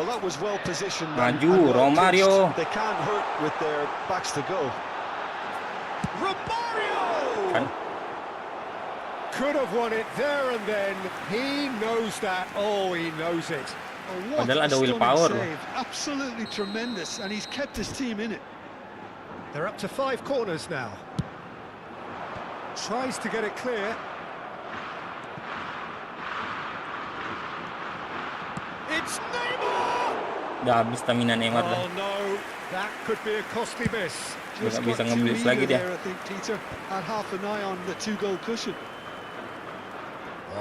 Well, that was well positioned. Maju, and well Romario. pitched. They can't hurt with their backs to go. Romario! Kan could have won it there and then. He knows that. Oh, he knows it. Oh, what Padahal a ada stunning willpower. save. Absolutely tremendous, and he's kept his team in it. They're up to 5 corners now. Tries to get it clear. It's Neymar! Udah habis stamina Neymar dah. Oh no, that could be a costly miss. Just Nggak bisa got too ngeblitz eager lagi dia. there, I think, Peter. Had half an eye on the 2-goal cushion.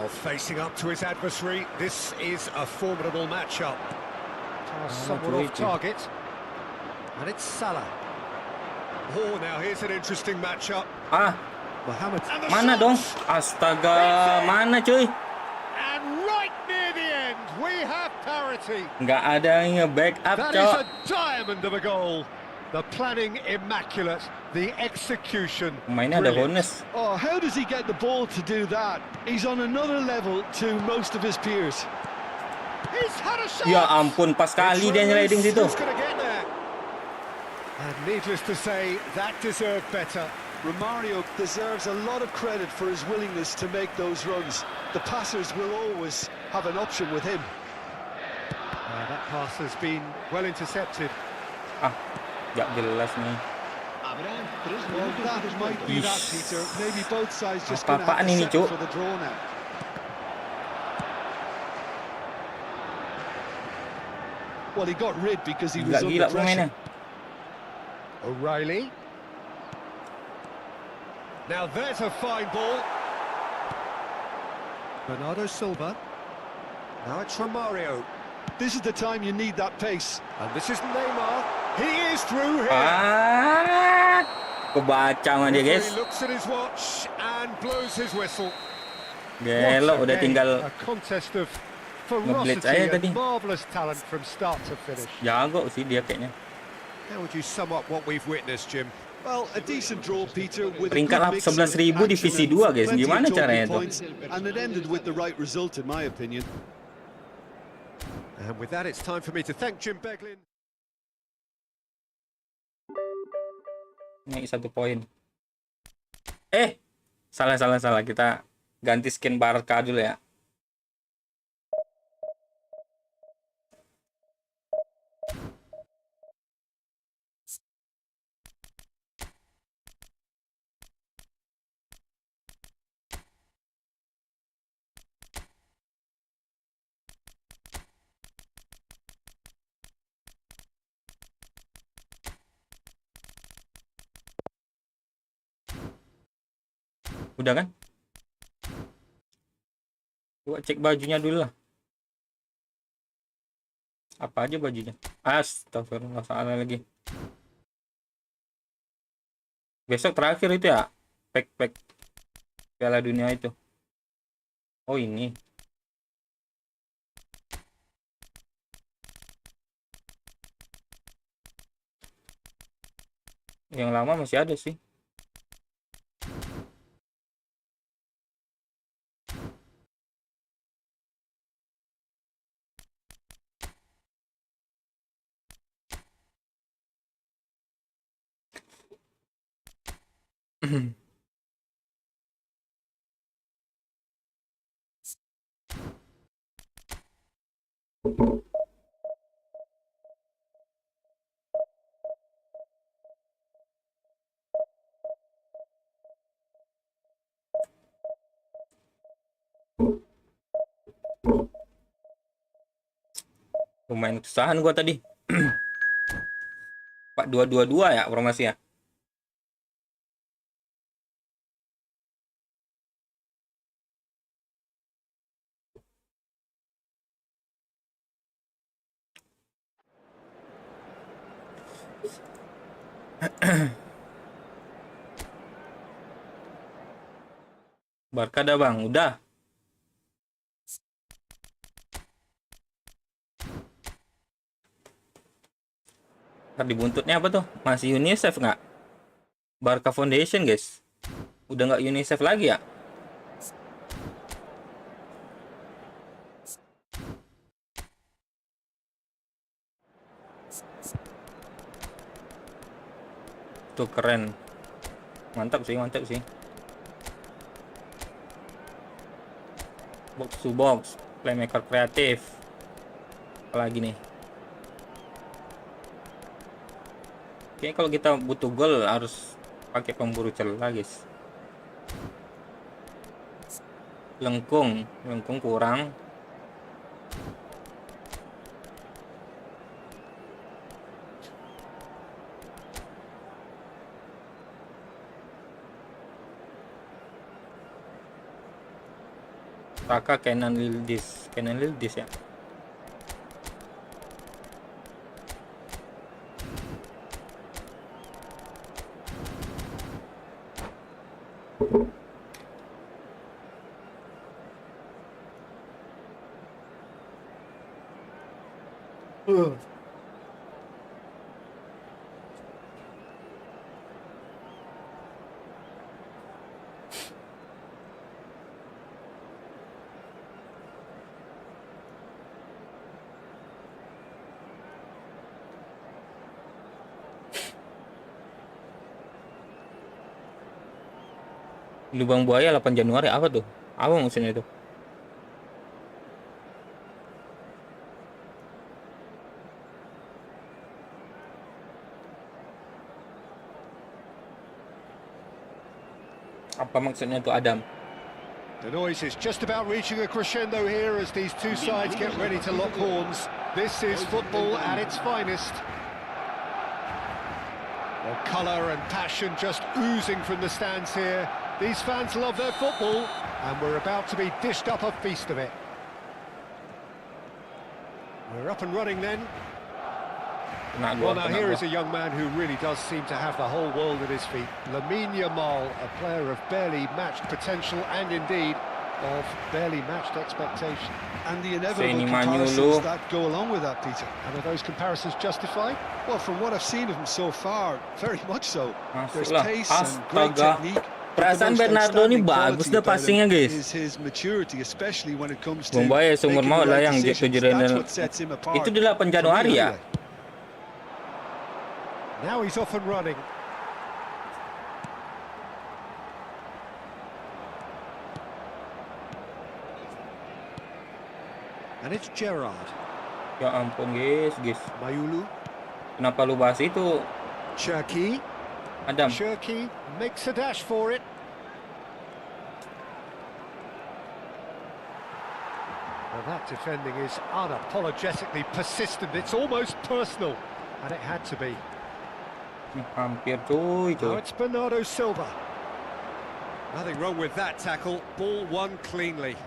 Oh, facing up to his adversary, this is a formidable matchup. Somewhat off target. And it's Salah. Oh, now here's an interesting matchup. Ah, Mohamed. And the mana dong? shot! Astaga, mana cuy? And right near the end, we have parity. Nggak ada yang nge-backup, That is cok. a diamond of a goal. The planning immaculate, the execution Pemainnya ada brilliant. bonus. Oh, how does he get the ball to do that? He's on another level to most of his peers. He's had a shot. Ya ampun, pas kali dia nyeliding situ. Who's gonna get there? And needless to say, that deserved better. Romario deserves a lot of credit for his willingness to make those runs. The passers will always have an option with him. That pass has been well intercepted. Ah, nggak jelas nih. Well, that might be that, Ish. Peter. Maybe both sides just going to have Apa-apaan to ini, settle Cuk? for the draw now. Well, he got rid because he was Gila-gila under pemainnya. pressure. O'Reilly. Now there's a fine ball. Bernardo Silva. Now it's Romario. This is the time you need that pace. And this is Neymar. He is through here. Ah, kebaca sama dia, guys. He looks at his watch and blows his whistle. Gelok, What a udah game. tinggal A contest of ngeblitz ferocity aja and tadi. marvelous talent from start to finish. jago sih dia kayaknya. How would you sum up what we've witnessed, Jim? Well, a decent draw, Peter, with a Peringkat good mix of 11.000 divisi action 2, and guys. plenty of Gimana talking caranya tuh? points, and it ended with the right result, in my opinion. And with that, it's time for me to thank Jim Beglin. Naik 1 poin. Salah. Kita ganti skin Barca dulu ya. Udah kan? Gua cek bajunya dulu lah. Apa aja bajunya? Astagfirullah, salah lagi. Besok terakhir itu ya, pack Piala Dunia itu. Oh ini. Yang lama masih ada sih. Lumayan kesusahan gua tadi. Pak 222 ya formasi ya. Barca dah bang, udah. Tadi buntutnya apa tuh? Masih UNICEF nggak? Barca Foundation guys. Udah nggak UNICEF lagi ya? Tuh keren. Mantap sih, mantap sih. Box to box, playmaker kreatif. Apalagi nih. Kayaknya kalau kita butuh gol harus pakai pemburu celah, guys. Lengkung kurang. Saka Kenan Yildiz ya. Lubang buaya 8 Januari apa tuh? Apa maksudnya itu? Apa maksudnya itu, Adam? The noise is just about reaching a crescendo here as these two sides get ready to lock horns. This is football at its finest. Well, colour and passion just oozing from the stands here. These fans love their football, and we're about to be dished up a feast of it. We're up and running then. Well, now here is a young man who really does seem to have the whole world at his feet. Lamine Yamal, a player of barely matched potential and indeed of barely matched expectation. And the inevitable comparisons that go along with that, Peter. And are those comparisons justified? Well, from what I've seen of him so far, very much so. There's pace and great technique. Perasaan Bernardo ini bagus dah passingnya, guys. Membayar seumur maut lah yang Jack Tujuh. Itu di 8 Januari ya. Now he's off and running. And it's Gerrard. Ya ampun, guys. Mayulu. Kenapa lu bahas itu? Cherki. Adam. Cherki makes a dash for it. Well, that defending is unapologetically persistent. It's almost personal, and it had to be. Hampir cuy. Now it's Bernardo Silva. Nothing wrong with that tackle. Ball won cleanly.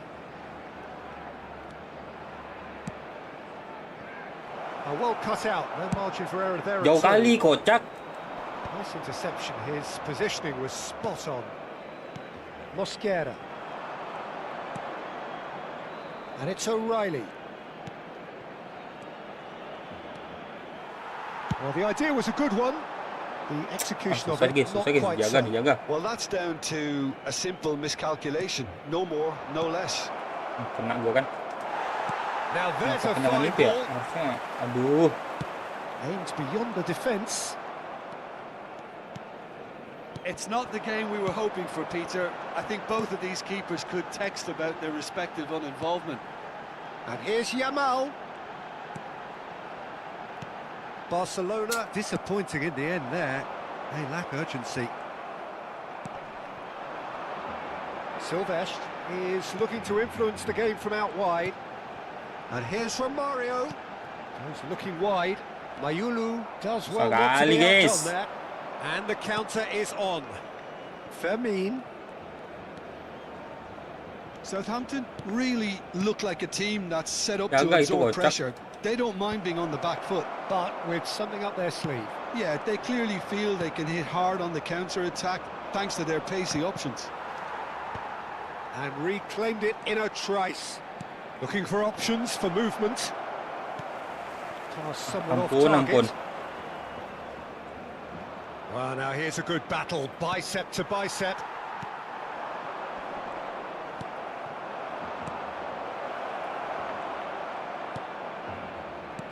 Well cut out. No margin for error there. Jauh kali, kocak. Nice interception. His positioning was spot on. Mosquera. And it's O'Reilly. Well, the idea was a good one. The execution of it not quite so. Well, that's down to a simple miscalculation. No more, no less. Kena gua kan. Now there's a fine ball. Aduh. Aimed beyond the defence. It's not the game we were hoping for, Peter. I think both of these keepers could text about their respective uninvolvement. And here's Yamal. Barcelona disappointing in the end there. They lack urgency. Silvestre is looking to influence the game from out wide. And here's Romario. Goes looking wide. Mayulu does well not to be out on that. And the counter is on. Fermin. Southampton really look like a team that's set up to absorb pressure. They don't mind being on the back foot. But with something up their sleeve. Yeah, they clearly feel they can hit hard on the counter-attack thanks to their pacey options. And reclaimed it in a trice. Looking for options for movement. Somewhat off target. Well, now here's a good battle, bicep to bicep.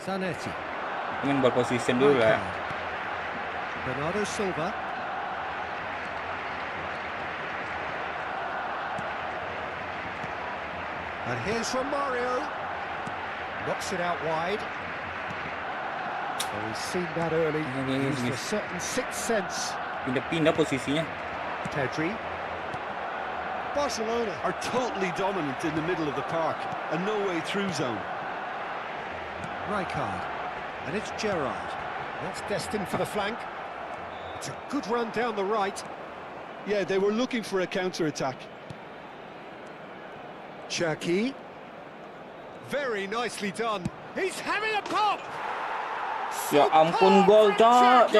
Zanetti. Ingin berposition dulu lah. Bernardo Silva. And here's from Mario. Knocks it out wide. Well, he's seen that early. Used a certain sixth sense. Pindah-pindah posisinya. Pedri. Barcelona are totally dominant in the middle of the park, a no-way through zone. Rijkaard. And it's Gerrard. That's destined for the flank. It's a good run down the right. Yeah, they were looking for a counter-attack. Cherki. Very nicely done. He's having a pop! Ya ampun, gol, Cok.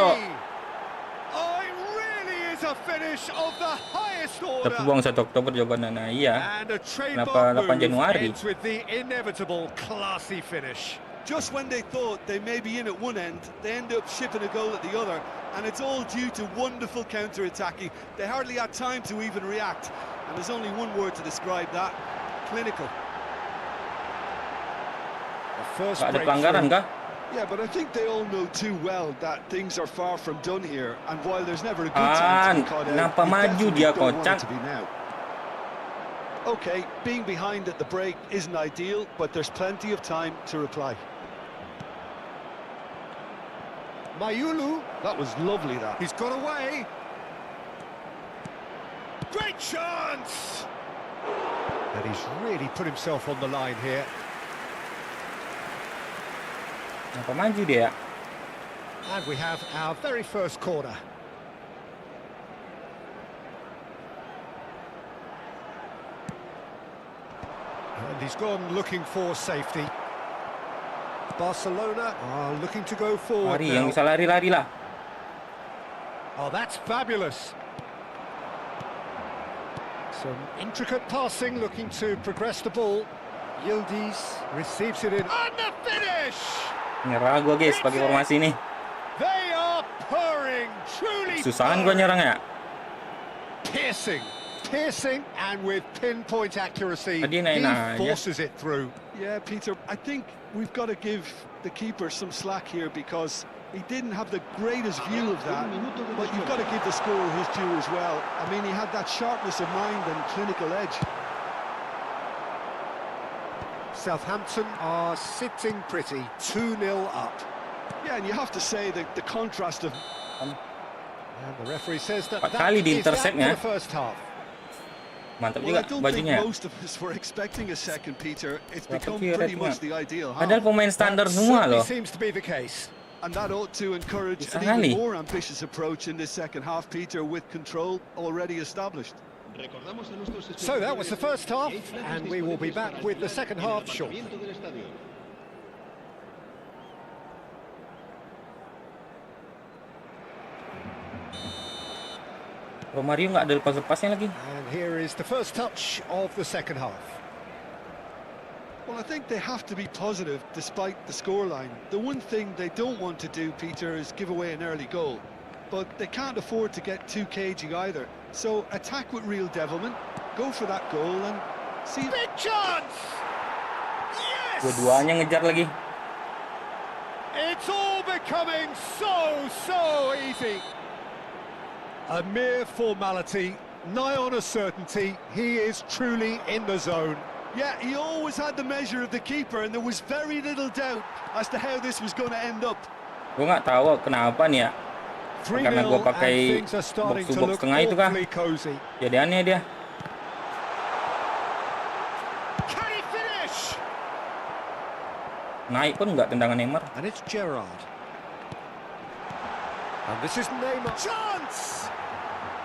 Oh, it really is a finish of the highest order. Terbuang 1 Oktober jawabannya. Nah, iya. And a Kenapa 8 Januari? ends with the inevitable classy finish. Just when they thought they may be in at one end, they end up shipping a goal at the other, and it's all due to wonderful counter-attacking. They hardly had time to even react, and there's only one word to describe that: clinical. The first Ada pelanggaran kah? Yeah, but I think they all know too well that things are far from done here, and while there's never a good time to be caught out, kenapa you maju definitely dia, don't want kocak? it to be now. Okay, being behind at the break isn't ideal, but there's plenty of time to reply. Mayulu. That was lovely, that. He's got away. Great chance! And he's really put himself on the line here. Kenapa maju dia? And we have our very first corner. And he's gone looking for safety. Barcelona are looking to go forward Lari, now. yang bisa lari-lari lah. Oh, that's fabulous. Some intricate passing, looking to progress the ball. Yildiz receives it in. And the finish! Nyerah gua guys pakai formasi ini. They are purring, truly Susahan gua nyerang ya. piercing, and with pinpoint accuracy, Tadi he enak-enak aja. forces it through. Yeah, Peter, I think we've got to give the keeper some slack here because he didn't have the greatest view of that, but you've got to give the scorer his due as well. I mean, he had that sharpness of mind and clinical edge. Southampton are sitting pretty, 2-0 up. Yeah, and you have to say that the contrast of... And the referee says that 4 that kali is that for di-intercept-nya. the first half. Mantap Well, I juga don't think bajunya. most of us were expecting a second, Peter. It's Dapat become kira pretty tengah. much the ideal Padahal half. pemain standar That semua certainly loh. seems to be the case. And that ought to encourage Bisa an even kali. more ambitious approach in this second half, Peter, with control already established. So that was the first half, and we will be back with the second half shortly. Romario nggak ada lepas-lepasnya lagi. And here is the first touch of the second half. Well, I think they have to be positive despite the scoreline. The one thing they don't want to do, Peter, is give away an early goal. But they can't afford to get too cagey either. So attack with real devilment, go for that goal and see... Big chance! Yes! Dua-duanya ngejar lagi. It's all becoming so easy. A mere formality, nigh on a certainty. He is truly in the zone. Yeah, he always had the measure of the keeper, and there was very little doubt as to how this was going to end up. Gue nggak tahu kenapa nih ya. 3-0 Karena gue and pakai things are starting to box-to-box look tengah itu kah? awfully cozy. Jadi aneh dia. Can he finish? Naik pun nggak tendangan Neymar. And it's Gerrard. And this is Neymar. Chance!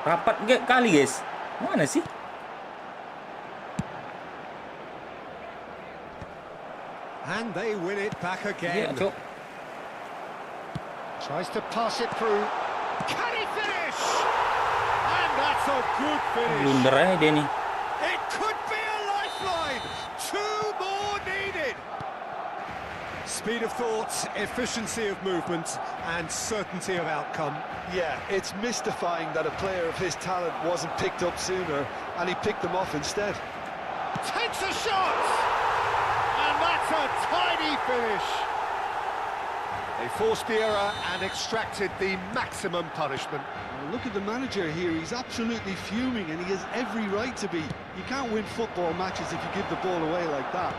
Rapat kali guys. Mana sih? And they win it back Iya, again. Cuk. Tries to pass it through. Can he finish? And that's a good finish. Blunder aja dia nih. It could be a lifeline. 2 more needed. Speed of thought, efficiency of movement, and certainty of outcome. Yeah, it's mystifying that a player of his talent wasn't picked up sooner, and he picked them off instead. Takes a shot! And that's a tidy finish. They forced the error and extracted the maximum punishment. Well, look at the manager here. He's absolutely fuming, and he has every right to be. You can't win football matches if you give the ball away like that.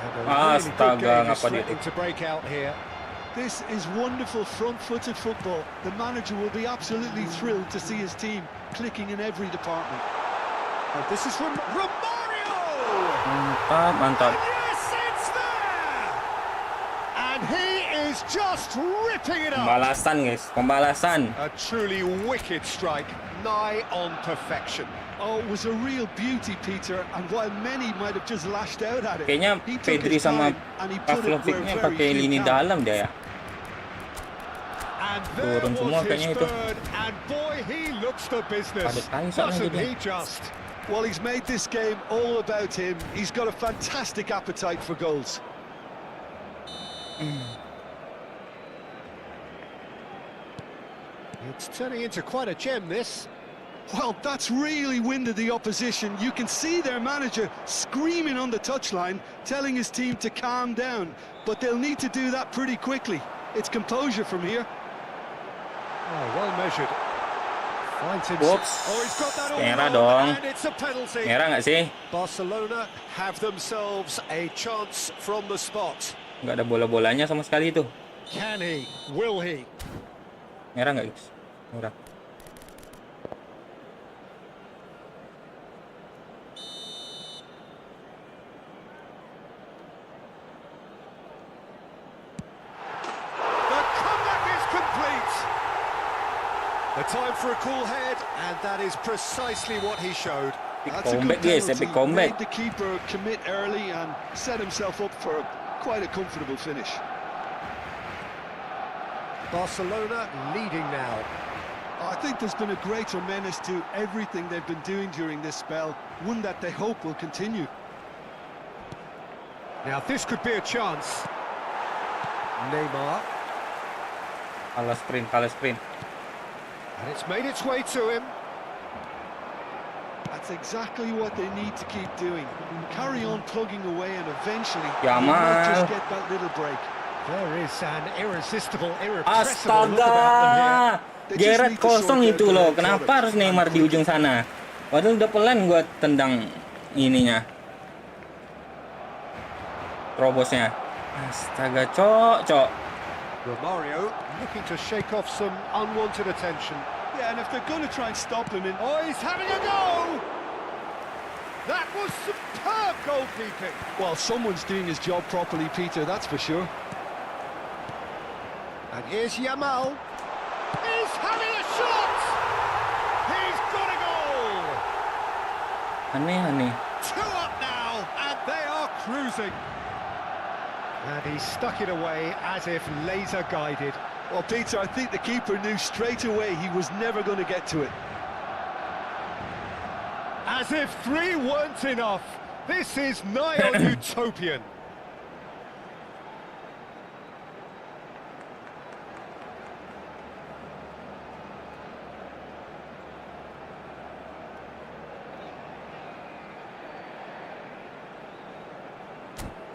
And a really good Astaga, game is ngapa dia threatening to break out here. This is wonderful front-footed football. The manager will be absolutely thrilled to see his team clicking in every department. And this is from Romario! Mantap, mantap. Yes, it's there! And he is just ripping it up! Pembalasan guys, pembalasan. A truly wicked strike, nigh on perfection. Oh, it was a real beauty, Peter, and while many might have just lashed out at it, Kayaknya he took Pedri his sama time and he put it where Pavlovicnya very pakai few lini can. dalam dia ya. And there Turun semua was kayaknya his itu. third, and boy, he looks the business. Padat kali sana Doesn't dia. he just? Well, he's made this game all about him. He's got a fantastic appetite for goals. It's turning into quite a gem, this. Well, that's really winded the opposition. You can see their manager screaming on the touchline, telling his team to calm down. But they'll need to do that pretty quickly. It's composure from here. Oh, well measured. Finds Whoops. Oh, he's got that all Merah wrong, dong. and it's a penalty. Merah nggak sih? Barcelona have themselves a chance from the spot. Nggak ada bola-bolanya sama sekali itu. Can he? Will he? Merah nggak guys? Merah. The comeback is complete. The time for a cool head, and that is precisely what he showed. That's a Comeback good guys, penalty. epic comeback. Made the keeper commit early and set himself up for quite a comfortable finish. Barcelona leading now. I think there's been a greater menace to everything they've been doing during this spell, one that they hope will continue. Now this could be a chance. Neymar, Kalah sprint, kalah sprint. and it's made its way to him. That's exactly what they need to keep doing. Carry on plugging away and eventually Ya, they might just Mal. get that little break. There is an irresistible, irrepressible look about them Astaga! They just Gerard need to kosong sort out itu their loh. own Kenapa product. harus Neymar di ujung sana? Padahal udah pelan gua tendang ininya. Terobosnya. Astaga, cok. here. Romario looking to shake off some unwanted attention. Yeah, and if they're going to try and stop him in... Oh, he's having a go! That was superb goalkeeping. Well, someone's doing his job properly, Peter, that's for sure. And here's Yamal. He's having a shot! He's got a goal! Aneh. 2 up now, and they are cruising. And he stuck it away as if laser guided. Well, Peter, I think the keeper knew straight away he was never going to get to it. As if 3 weren't enough. This is nigh on utopian.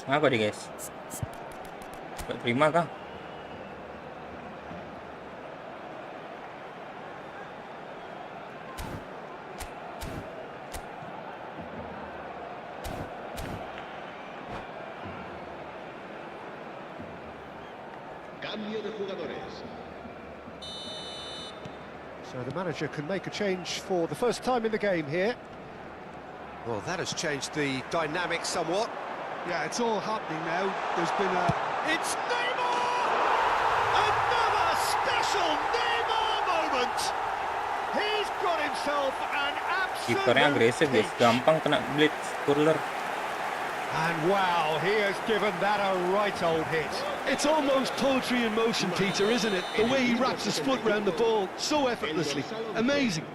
Apa nih guys? Gak terima kah? Cambio de jugadores. So the manager can make a change for the first time in the game here. Well, that has changed the dynamic somewhat. Yeah, it's all happening now. There's been a... It's Neymar! Another special Neymar moment! He's got himself an Kipernya agresif guys, absolute gampang kena blitz curler. And wow, he has given that a right old hit. It's almost poetry in motion, Peter, isn't it? The way he wraps his foot round the ball so effortlessly. Amazing.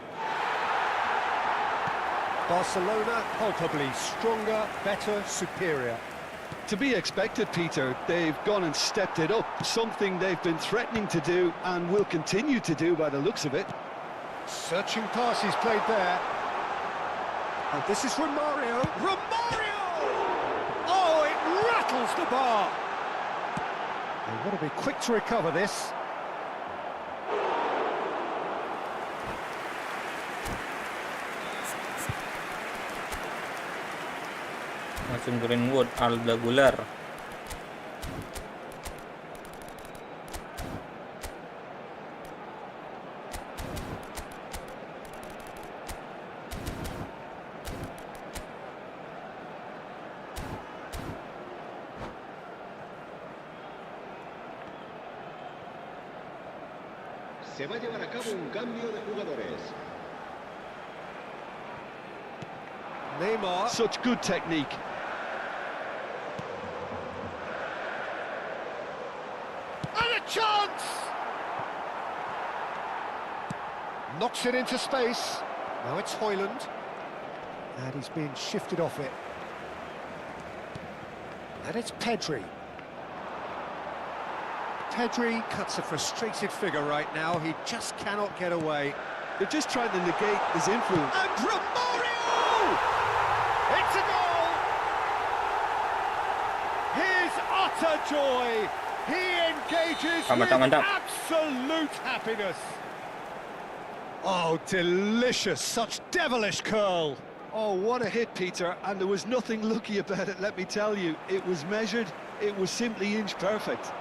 Barcelona palpably stronger, better, superior. To be expected, Peter. They've gone and stepped it up, something they've been threatening to do and will continue to do by the looks of it. Searching pass he's played there. And this is Romario. Romario! Oh, it rattles the bar. They've got to be quick to recover this. Langsung Greenwood, Arda Güler. Se va a llevar a cabo un cambio de jugadores. Neymar. Such good technique. And a chance! Knocks it into space. Now it's Højlund. And he's being shifted off it. And it's Pedri. Pedri cuts a frustrated figure right now. He just cannot get away. They're just trying to negate his influence. And Romario! It's a goal! His utter joy. He engages with absolute happiness. Oh, delicious. Such devilish curl. Oh, what a hit, Peter. And there was nothing lucky about it, let me tell you. It was measured. It was simply inch perfect.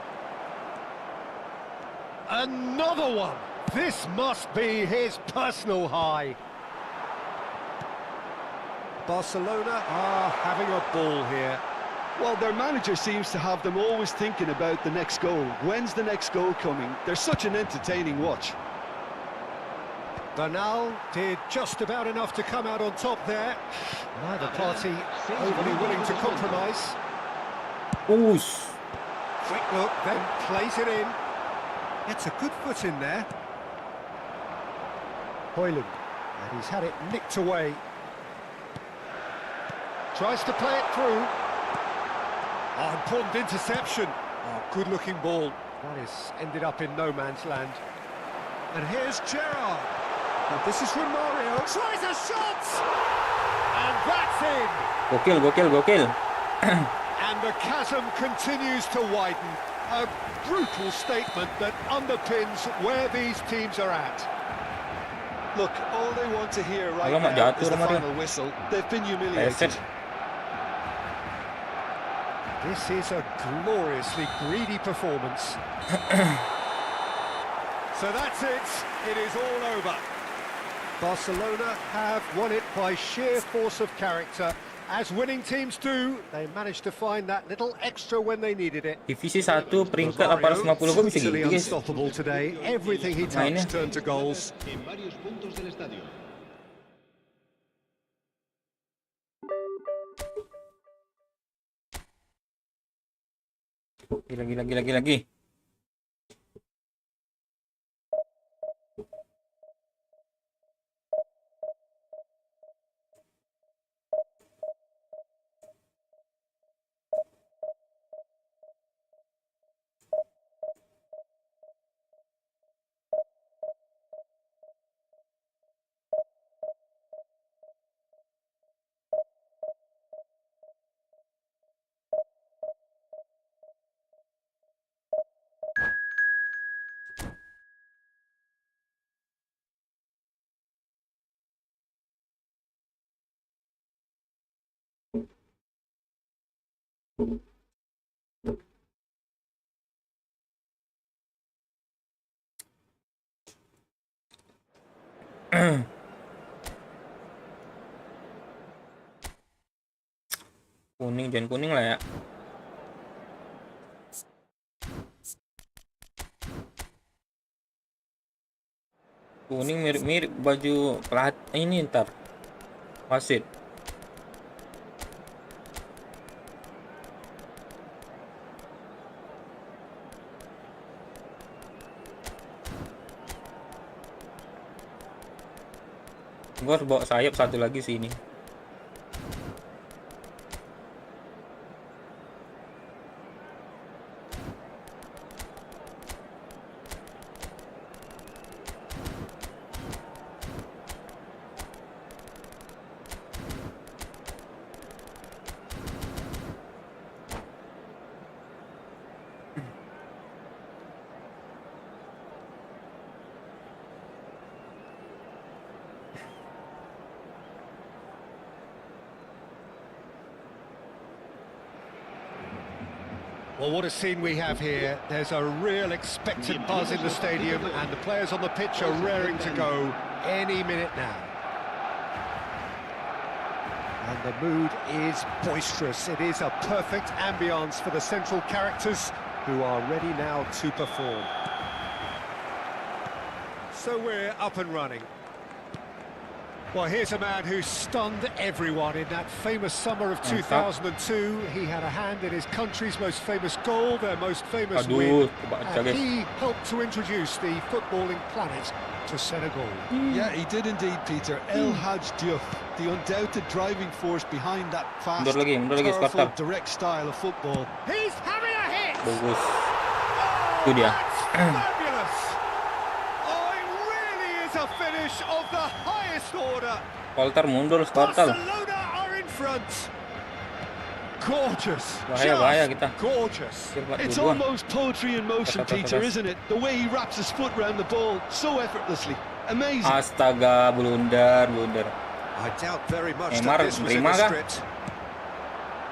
Another one! This must be his personal high. Barcelona are having a ball here. Well, their manager seems to have them always thinking about the next goal. When's the next goal coming? They're such an entertaining watch. Bernal did just about enough to come out on top there. Neither party overly willing to compromise. Us. Quick look, then plays it in. Gets a good foot in there. Højlund, and he's had it nicked away. Tries to play it through. Oh, important interception. Oh, good-looking ball. That is ended up in no man's land. And here's Gerrard. And this is Romario. Tries a shot! And that's in! Gokil, gokil, gokil. And the chasm continues to widen. A brutal statement that underpins where these teams are at. Look, all they want to hear right Alamak, now jatuh is the Romario. final whistle. They've been humiliated. Reset. This is a gloriously greedy performance. So that's it. It is all over. Barcelona have won it by sheer force of character. As winning teams do, they managed to find that little extra when they needed it. Divisi 1 peringkat 850 gol bisa gitu, Totally guys. unstoppable today. Everything he Mainnya. touched turned to goals. En varios puntos del estadio. Gila. Kuning, jangan kuning lah ya. Kuning mirip-mirip baju pelatih ini ntar wasit. Gue harus bawa sayap satu lagi sih ini. Well, what a scene we have here. There's a real expectant buzz in the stadium, and the players on the pitch are raring to go any minute now. And the mood is boisterous. It is a perfect ambience for the central characters who are ready now to perform. So we're up and running. Well, here's a man who stunned everyone in that famous summer of 2002. He had a hand in his country's most famous goal, their most famous win. And he helped to introduce the footballing planet to Senegal. Yeah, he did indeed, Peter. El Hadj Diouf, the undoubted driving force behind that fast, powerful, direct style of football. He's having a hit! Bagus. Oh, Itu dia. that's fabulous! Oh, it really is a finish of the highest order. Walter mundur, Skortel. Barcelona are in front. Gorgeous. Bahaya kita. Gorgeous. It's almost poetry in motion, Peter, isn't it? The way he wraps his foot around the ball so effortlessly. Amazing. Astaga, blunder. I doubt very much Neymar that this was in the terima kah? script.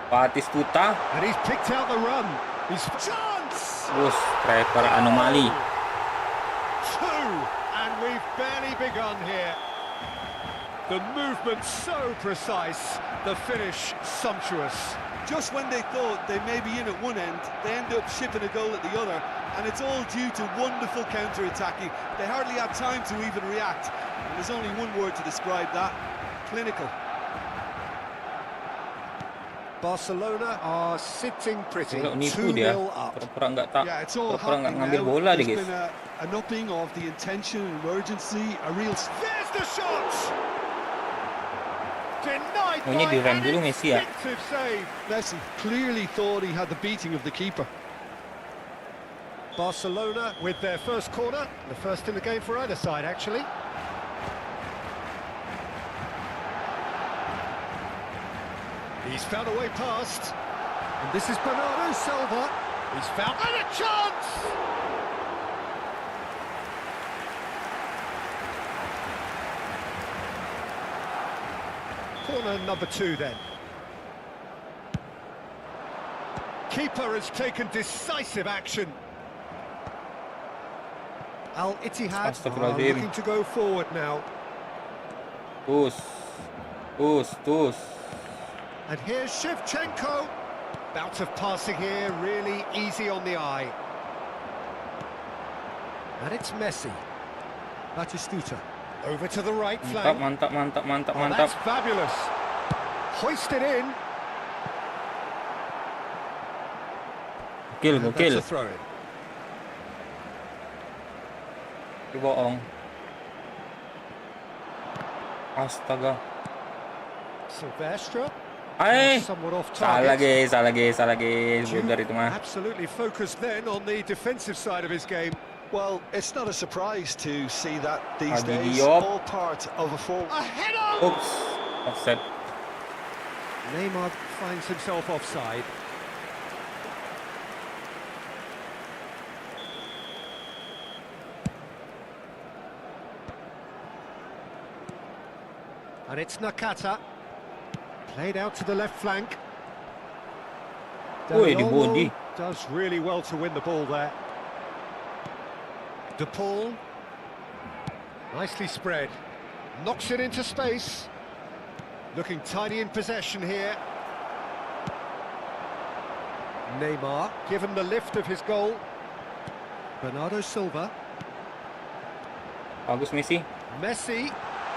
Batistuta. And he's picked out the run. He's chance. Bus, striker anomali. Two, and we've barely begun here. The movement so precise, the finish sumptuous. Just when they thought they may be in at one end, they end up shipping a goal at the other, and it's all due to wonderful counter-attacking. They hardly had time to even react, and there's only one word to describe that: clinical. Barcelona are sitting pretty, Kalau nipu 2-0 dia, up. pura-pura nggak tak, Yeah, it's all pura-pura nggak happening ngambil now. bola dia, There's guys. been an upping of the intention and urgency, a real... There's the shot! Denied Maunya by direm an dulu Messi ya. instinctive save. Messi clearly thought he had the beating of the keeper. Barcelona with their first corner, the first in the game for either side, actually. He's found a way past, and this is Bernardo Silva. He's found and a chance! Corner number 2 then. Keeper has taken decisive action. Al Ittihad are looking to go forward now. Tus. And here's Shevchenko. Bout of passing here, really easy on the eye. And it's Messi. Batistuta. Over to the right flank. Mantap. Oh, that's fabulous. Hoisted in. Gokil. That's a throw in. Bohong. Astaga. Silvestre. Somewhat off Salah target. guys. Blunder itu mah. Absolutely focused then on the defensive side of his game. Well, it's not a surprise to see that these days, Diop. all part of a form. A header! Oops, offset. Neymar finds himself offside. And it's Nakata. Played out to the left flank. Oi, di Olmo body. does really well to win the ball there. De Paul. Nicely spread. Knocks it into space. Looking tidy in possession here. Neymar, given the lift of his goal. Bernardo Silva. Bagus Messi. Messi.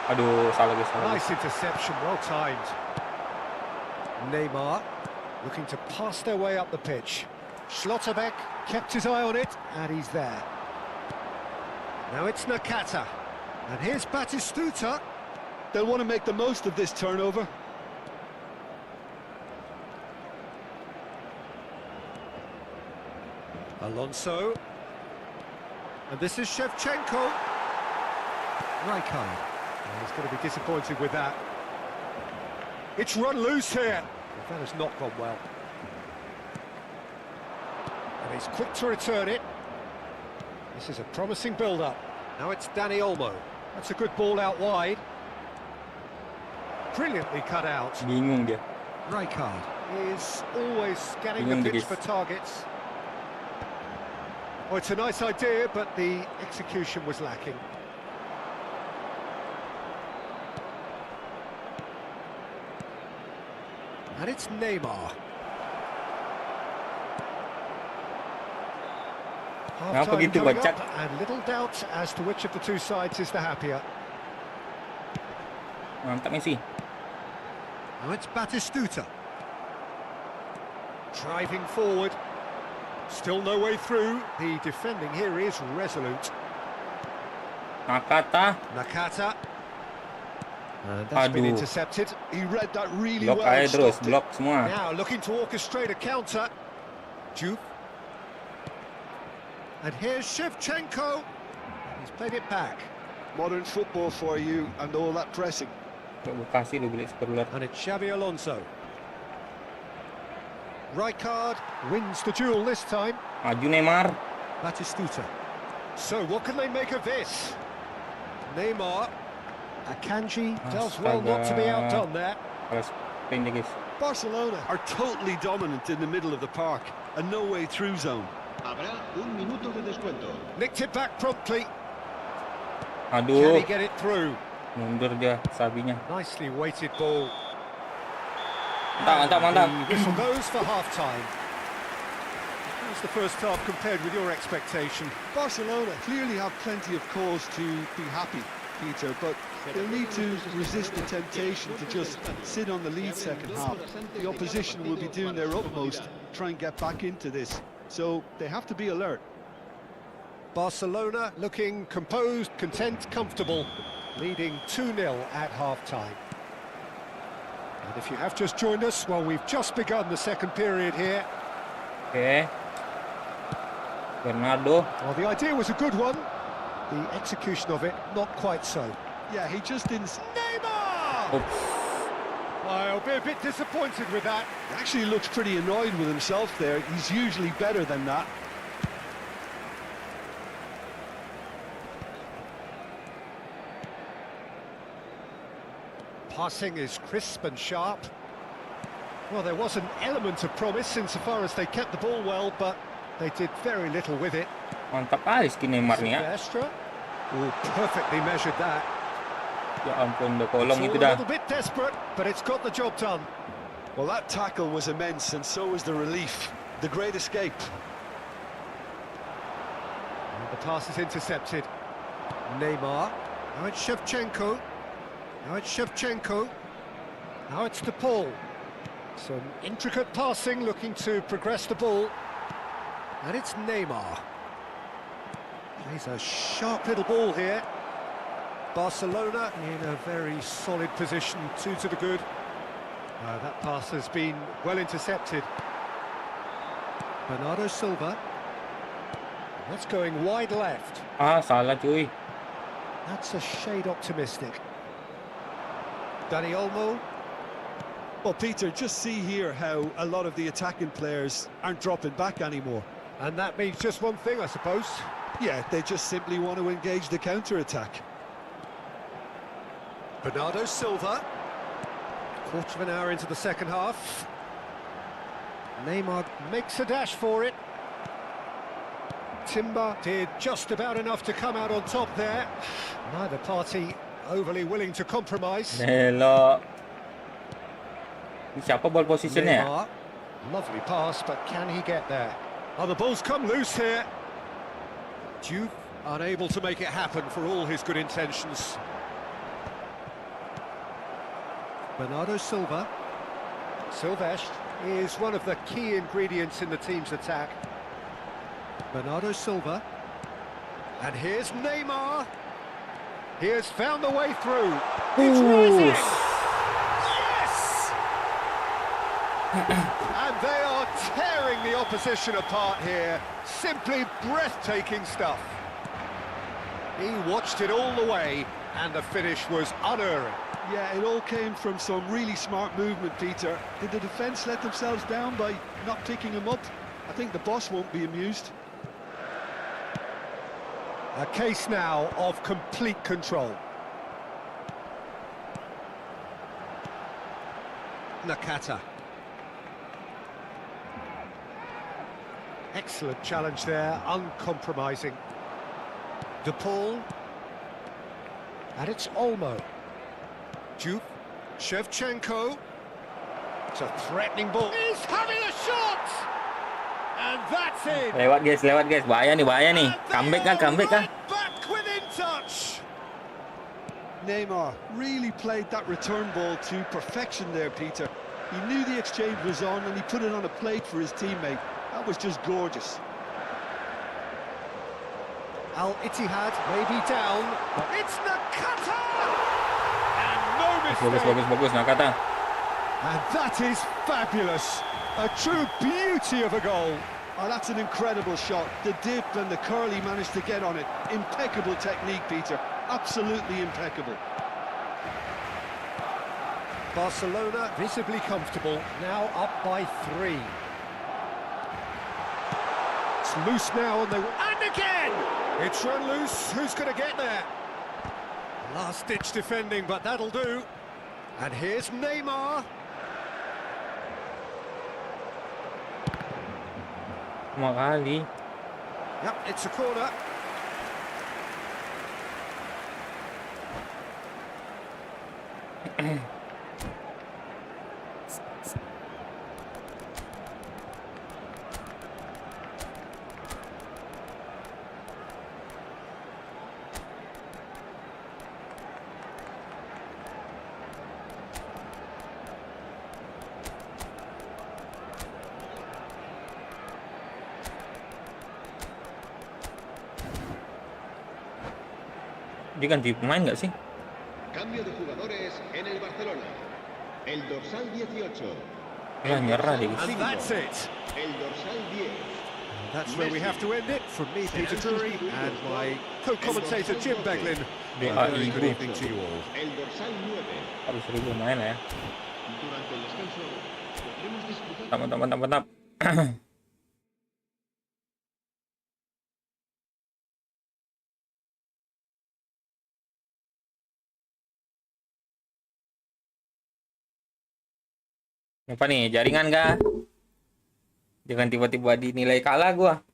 Aduh, salah guys. Nice interception, well timed. Neymar looking to pass their way up the pitch. Schlotterbeck kept his eye on it, and he's there. Now it's Nakata. And here's Batistuta. They'll want to make the most of this turnover. Alonso. And this is Shevchenko. Rijkaard. He's going to be disappointed with that. It's run loose here. That has not gone well. And he's quick to return it. This is a promising build-up. Now it's Dani Olmo. That's a good ball out wide. Brilliantly cut out. Bingung dia. Rijkaard is always scanning the pitch for targets. Well, it's a nice idea, but the execution was lacking. And it's Neymar. Kenapa Half-time gitu, coming Bacak? up, and little doubt as to which of the two sides is the happier. Mantap Messi. Now it's Batistuta. Driving forward. Still no way through. The defending here is resolute. Nakata. Nakata. And that's been Aduh. intercepted. He read that really Blok well. aja and terus, stopped it. blok semua. Now looking to orchestrate a counter. Juve. And here's Shevchenko. He's played it back. Modern football for you and all that pressing. Bekasi lu bilik sekeluar. And it's Xabi Alonso. Rijkaard wins the duel this time. Maju Neymar. Batistuta. So what can they make of this? Neymar. Akanji does well not to be outdone there. Kalau sprint dia guys. Barcelona are totally dominant in the middle of the park and no way through zone. Habrá un minuto de descuento. Nicked it back promptly. Can he Aduh, get it through? mundur dia Sabinya. Nicely weighted ball. Mantap, mantap. The whistle goes for half-time. How's the first half compared with your expectation? Barcelona clearly have plenty of cause to be happy, Peter, but they'll need to resist the temptation to just sit on the lead second half. The opposition will be doing their utmost to try and get back into this, so they have to be alert. Barcelona looking composed, content, comfortable, leading 2-0 at half-time. And if you have just joined us, well, we've just begun the second period here. Oke. Bernardo. Well, the idea was a good one. The execution of it, not quite so. Yeah, he just didn't... Neymar! Oops. I'll be a bit disappointed with that. He actually looks pretty annoyed with himself there. He's usually better than that. Passing is crisp and sharp. Well, there was an element of promise insofar as they kept the ball well, but they did very little with it. Mantap kali skin Neymar nih ya. Silvestre. Oh, perfectly measured that. Ya ampun, udah It's kolong all itu a dah. little bit desperate, but it's got the job done. Well, that tackle was immense, and so was the relief. The great escape. And the pass is intercepted. Neymar. Now it's Shevchenko. Now it's Shevchenko. Now it's DePaul. Some intricate passing, looking to progress the ball. And it's Neymar. Plays a sharp little ball here. Barcelona in a very solid position, 2 to the good. That pass has been well intercepted. Bernardo Silva. That's going wide left. Ah, salah cuy. That's a shade optimistic. Dani Olmo. Well, Peter, just see here how a lot of the attacking players aren't dropping back anymore. And that means just one thing, I suppose. Yeah, they just simply want to engage the counter-attack. Bernardo Silva. Quarter of an hour into the second half. Neymar makes a dash for it. Timber did just about enough to come out on top there. Neither party overly willing to compromise. Nelo. Ini siapa ball positionnya ya? Neymar. Lovely pass, but can he get there? Oh, the ball's come loose here. Juve unable to make it happen for all his good intentions. Bernardo Silva. Silvestre is one of the key ingredients in the team's attack. Bernardo Silva. And here's Neymar. He has found the way through. It's rising. Yes! And they are tearing the opposition apart here. Simply breathtaking stuff. He watched it all the way, and the finish was unerring. Yeah, it all came from some really smart movement, Peter. Did the defence let themselves down by not picking him up? I think the boss won't be amused. A case now of complete control. Nakata. Excellent challenge there, uncompromising. De Paul. And it's Olmo. Duke. Shevchenko. It's a threatening ball. He's having a shot! And that's it! Lewat guys. Bahaya nih. Comeback kah? Back within touch. Neymar really played that return ball to perfection there, Peter. He knew the exchange was on and he put it on a plate for his teammate. That was just gorgeous. Al-Ittihad may be down, but it's Nakata! And no mistake! Bagus Nakata. And that is fabulous. A true beauty of a goal. Oh, that's an incredible shot. The dip and the curl he managed to get on it. Impeccable technique, Peter. Absolutely impeccable. Barcelona visibly comfortable, now up by 3. It's loose now, and again! It's run loose, who's going to get there? Last-ditch defending, but that'll do. And here's Neymar. Makali. Yep, it's a corner. Dia ganti pemain nggak sih? Cambio de jugadores en el Barcelona. El dorsal 18. Nyerah dia. And that's it. El dorsal 10. That's where we have to end it. From me, Peter Drury, and my co-commentator, Jim Beglin. A very good evening to you all. El dorsal 9. Harus seribu main ya. Durante el descanso podremos disfrutar. Mantap. Apa nih, jaringan kah? Jangan tiba-tiba dinilai kalah gua.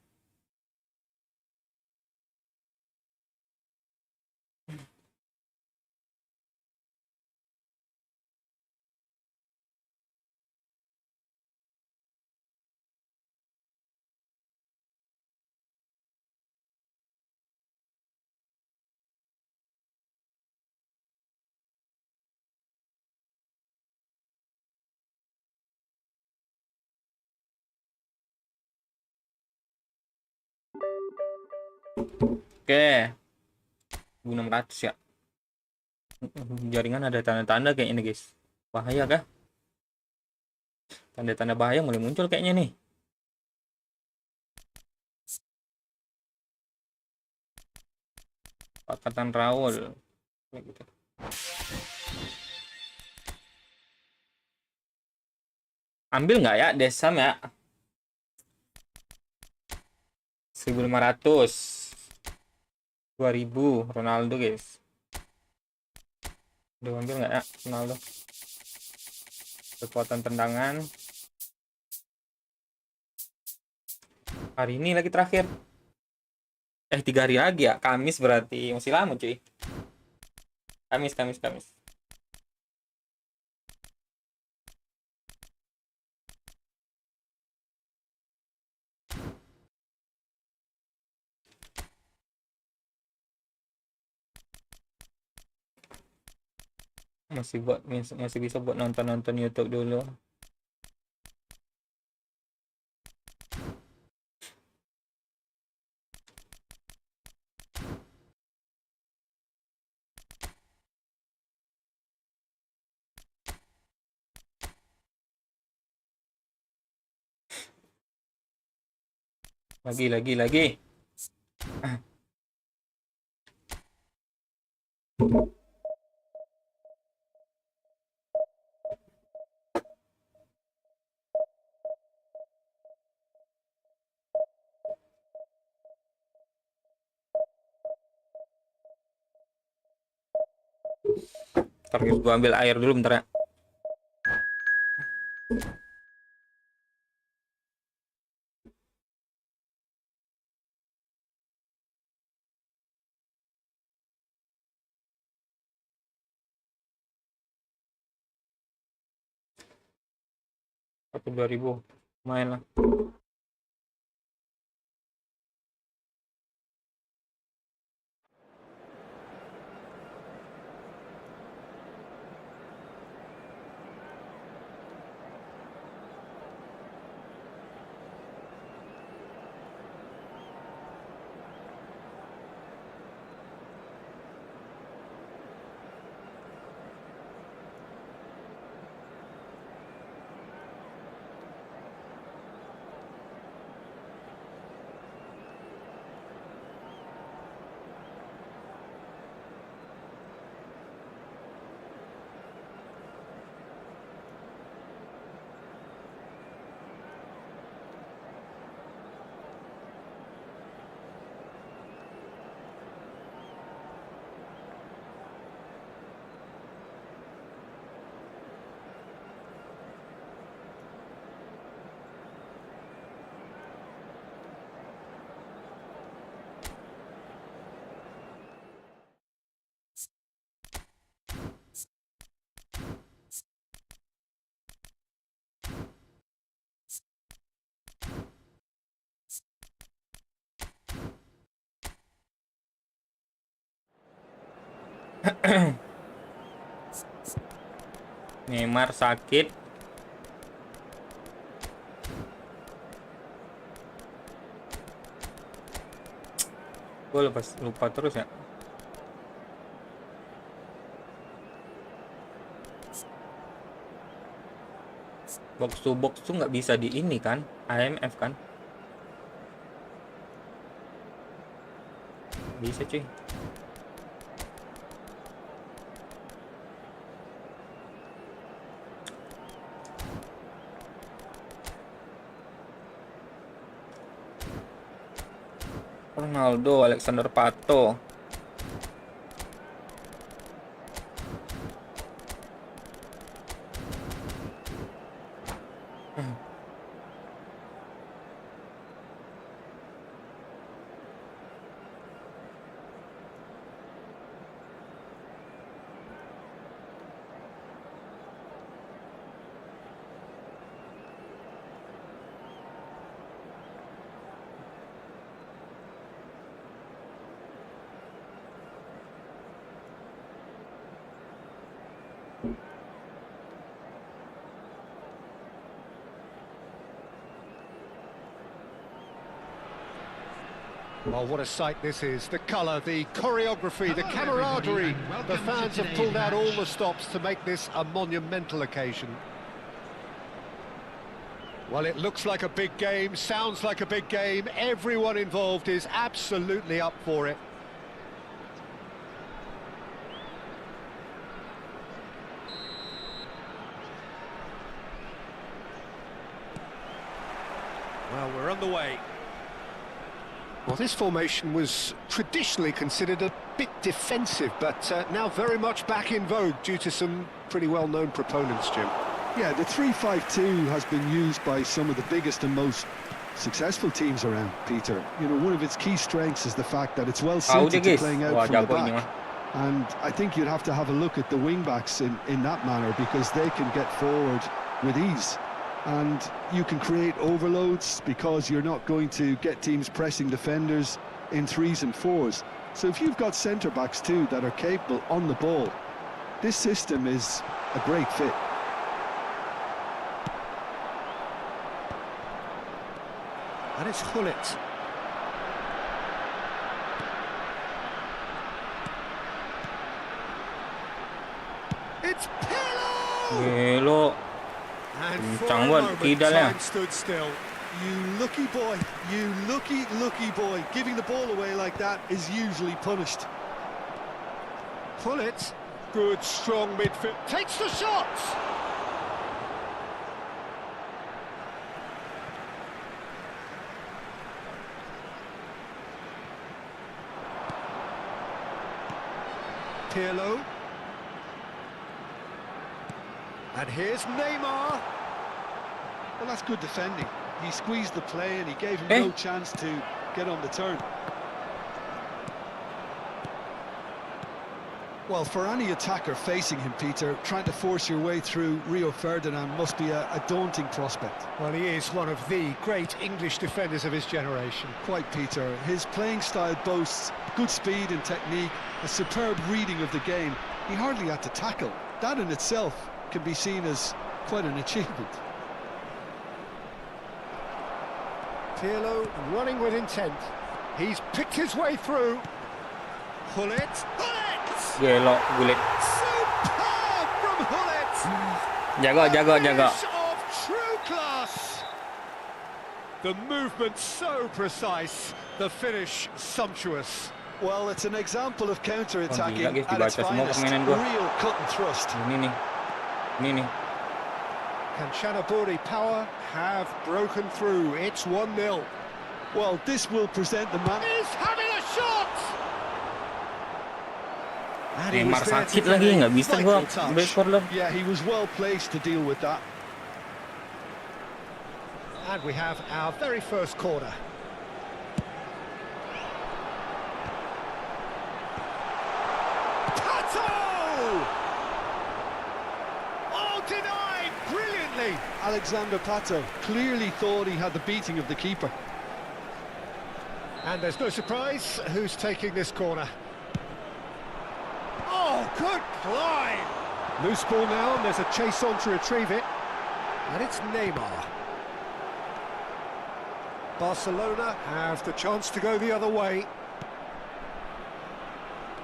Oke. 1600 ya. Jaringan ada tanda-tanda kayaknya nih, guys. Bahaya kah? Tanda-tanda bahaya mulai muncul kayaknya nih. Pakatan Raul. Gitu. Ambil nggak ya Desam ya? 1500. 2000 Ronaldo, guys. Udah ambil nggak ya Ronaldo? Kekuatan tendangan. Hari ini lagi terakhir. 3 hari lagi ya. Kamis berarti masih lama cuy. Kamis. Masih bisa buat nonton YouTube dulu. Lagi. Ntar gua ambil air dulu bentar ya. Pakai 2000 main lah. Neymar sakit. Gue lupa terus ya. Box to box tuh nggak bisa di ini kan, IMF kan? Bisa cuy. Ronaldo, Alexander Pato. Well, what a sight this is. The colour, the choreography, the camaraderie. The fans have pulled out all the stops to make this a monumental occasion. Well, it looks like a big game, sounds like a big game. Everyone involved is absolutely up for it. Well, we're on the way. Well, this formation was traditionally considered a bit defensive, but now very much back in vogue due to some pretty well-known proponents, Jim. Yeah, the 3-5-2 has been used by some of the biggest and most successful teams around, Peter. You know, one of its key strengths is the fact that it's well suited to playing out from the back. And I think you'd have to have a look at the wing-backs in that manner, because they can get forward with ease. And you can create overloads because you're not going to get teams pressing defenders in 3s and 4s. So if you've got centre-backs too that are capable on the ball, this system is a great fit. And it's Gullit. It's Pirlo! Kencang banget kidalnya. Stood still. You lucky boy, you lucky boy. Giving the ball away like that is usually punished. Gullit, good strong midfield, takes the shot. Pirlo. And here's Neymar. Well, that's good defending. He squeezed the play and he gave him no chance to get on the turn. Well, for any attacker facing him, Peter, trying to force your way through Rio Ferdinand must be a daunting prospect. Well, he is one of the great English defenders of his generation. Quite, Peter. His playing style boasts good speed and technique, a superb reading of the game. He hardly had to tackle. That in itself can be seen as quite an achievement. Pirlo running with intent. He's picked his way through. Hullet. Gelo, Gullit. Superb from Hullet. Jaga. Finish of true class. The movement so precise, the finish sumptuous. Well, it's an example of counter-attacking Gila, guys, at its dibaca semua finest. permainan gua. Real cut and thrust. Ini nih. Can Chanaburi Power have broken through? It's 1-0. Well, this will present the man. He's having a shot! And he was Neymar there sakit to lagi, get a nggak bisa gua vital touch. base corner. Yeah, he was well placed to deal with that. And we have our very first corner. Pato! Oh, denied brilliantly. Alexander Pato clearly thought he had the beating of the keeper. And there's no surprise who's taking this corner. Oh, good climb! Loose ball now, and there's a chase on to retrieve it. And it's Neymar. Barcelona have the chance to go the other way.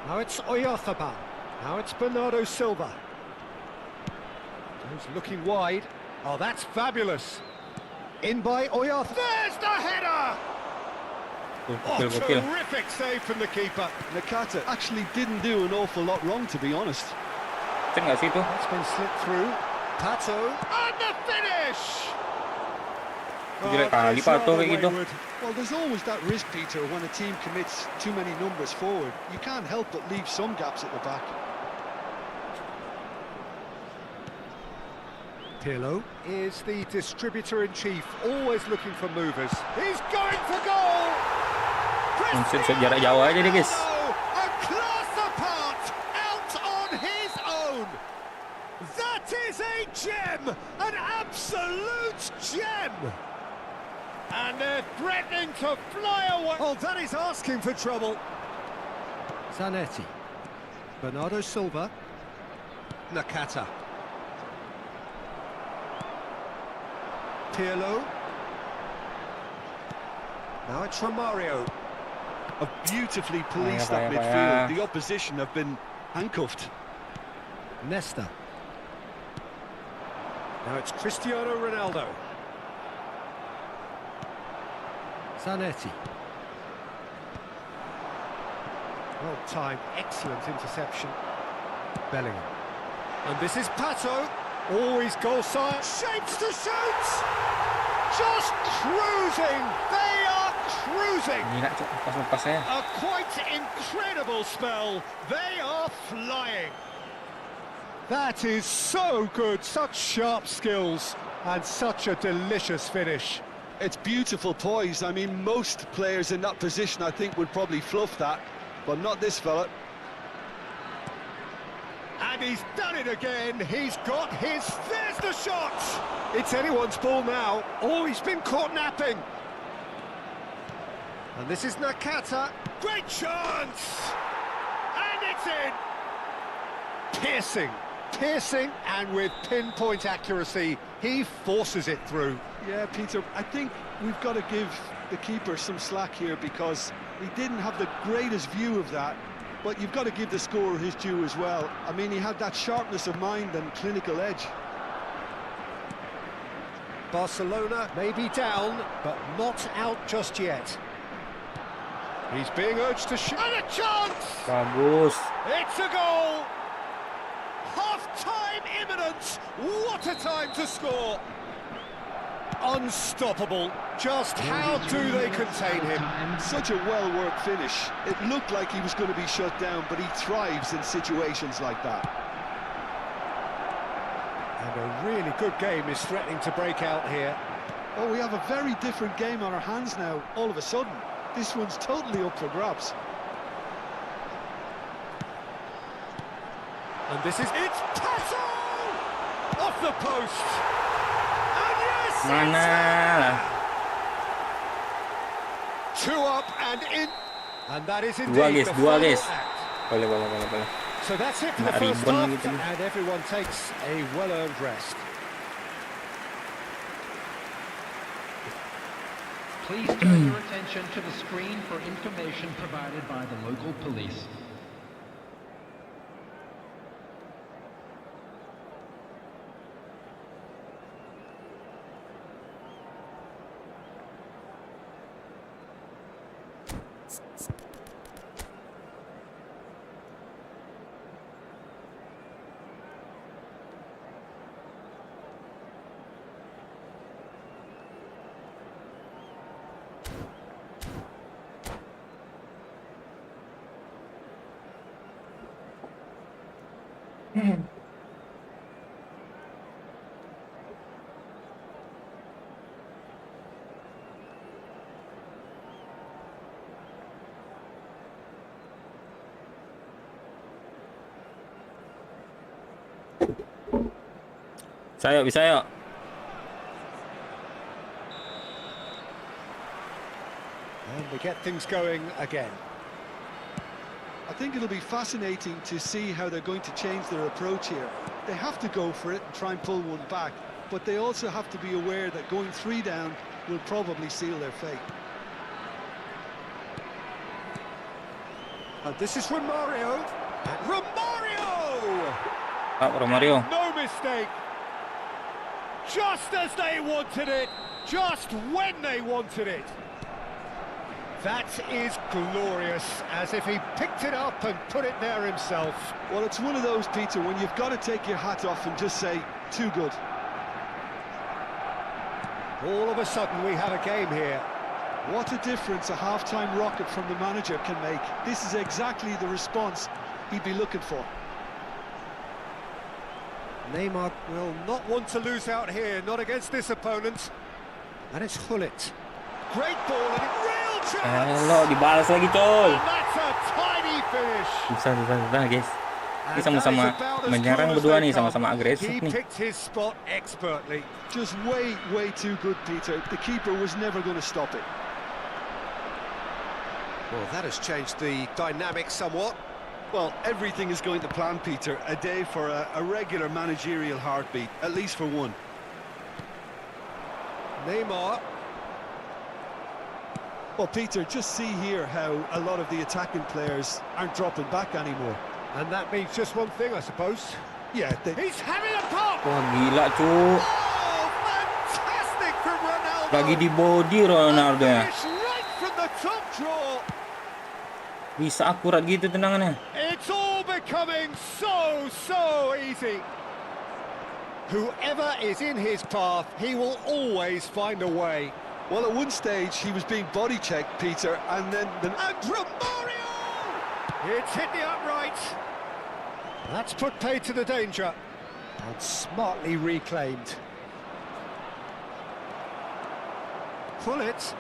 Now it's Oyarzabal. Now it's Bernardo Silva. Who's looking wide. Oh, that's fabulous. In by Oyarzabal. There's the header! Oh, Gokil. terrific save from the keeper. Nakata actually didn't do an awful lot wrong, to be honest. Cek nggak sih itu? That's been slipped through. Pato. And the finish! Jelek kali it's Pato rather kayak gitu. wayward. Well, there's always that risk, Peter, when a team commits too many numbers forward. You can't help but leave some gaps at the back. Pirlo is the distributor-in-chief, always looking for movers. He's going for goal! Set jarak jauh aja deh, guys. A class apart, out on his own. That is a gem, an absolute gem. And they're threatening to fly away. Oh, that is asking for trouble. Zanetti. Bernardo Silva. Nakata. Pirlo. Now it's Romario. Have beautifully policed Vaya, that vaya, midfield. vaya. The opposition have been handcuffed. Nesta. Now it's Cristiano Ronaldo. Zanetti. Well timed, excellent interception. Bellingham. And this is Pato. Always goal side. Shapes to shoot! Just cruising! They are cruising! Gila, Cok, pas-pasnya. A quite incredible spell. They are flying. That is so good. Such sharp skills and such a delicious finish. It's beautiful poise. I mean, most players in that position, I think, would probably fluff that, but not this fella. And he's done it again. He's got his... There's the shot! It's anyone's ball now. Oh, he's been caught napping. And this is Nakata. Great chance! And it's in! Piercing, and with pinpoint accuracy, he forces it through. Yeah, Peter, I think we've got to give the keeper some slack here because he didn't have the greatest view of that, but you've got to give the scorer his due as well. I mean, he had that sharpness of mind and clinical edge. Barcelona may be down, but not out just yet. He's being urged to shoot. And a chance! Bagus. It's a goal! Half-time imminent! What a time to score! Unstoppable. Just how do they contain him? Such a well-worked finish. It looked like he was going to be shut down, but he thrives in situations like that. And a really good game is threatening to break out here. Oh, we have a very different game on our hands now, all of a sudden. This one's totally up for grabs. And this is it's Pato off the post. And yes, Mana lah. 2 up and in. And that is Dua indeed guys, the dua final guys. act. Boleh. So that's it for the Nak first rebound half, lagi tadi. and everyone takes a well-earned rest. Please turn your attention to the screen for information provided by the local police. Bisa yuk. And we get things going again. I think it'll be fascinating to see how they're going to change their approach here. They have to go for it and try and pull one back, but they also have to be aware that going 3 down will probably seal their fate. And this is Romario. And Romario! Romario. No mistake. Just as they wanted it, just when they wanted it. That is glorious, as if he picked it up and put it there himself. Well, it's one of those, Peter, when you've got to take your hat off and just say, too good. All of a sudden we have a game here. What a difference a half-time rocket from the manager can make. This is exactly the response he'd be looking for. Neymar will not want to lose out here, not against this opponent. And it's Hullet. Great ball and a real chance! Elok, dibalas lagi coy. And that's a tiny finish. Susah guys. Ini sama-sama menyerang berdua nih, sama-sama agresif He nih. picked his spot expertly. Just way too good, Peter. The keeper was never going to stop it. Well, that has changed the dynamic somewhat. Well, everything is going to plan, Peter. A day for a regular managerial heartbeat, at least for one. Neymar. Well, Peter, just see here how a lot of the attacking players aren't dropping back anymore. And that means just one thing, I suppose. Yeah, He's having a pop! Wah gila cu. Oh, fantastic from Ronaldo! Lagi di body Ronaldo ya. Finish right from the top draw. Bisa akurat gitu tendangannya. It's all becoming so easy. Whoever is in his path, he will always find a way. Well, at one stage, he was being body-checked, Peter, and then... And Romario! It's hit the upright. That's put paid to the danger. And smartly reclaimed. Pull it.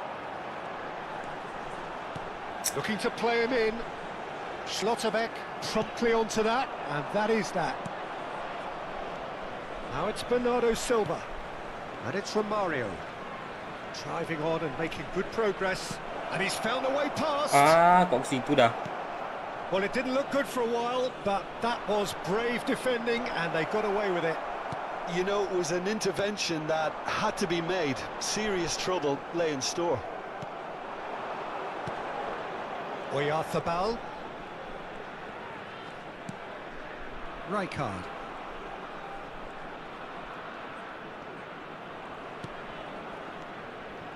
Looking to play him in. Schlotterbeck promptly onto that, and that is that. Now it's Bernardo Silva. And it's Romario. Driving on and making good progress. And he's found a way past. Kok ke situ dah. Well, it didn't look good for a while, but that was brave defending, and they got away with it. You know, it was an intervention that had to be made. Serious trouble lay in store. Oyarzabal. Rijkaard.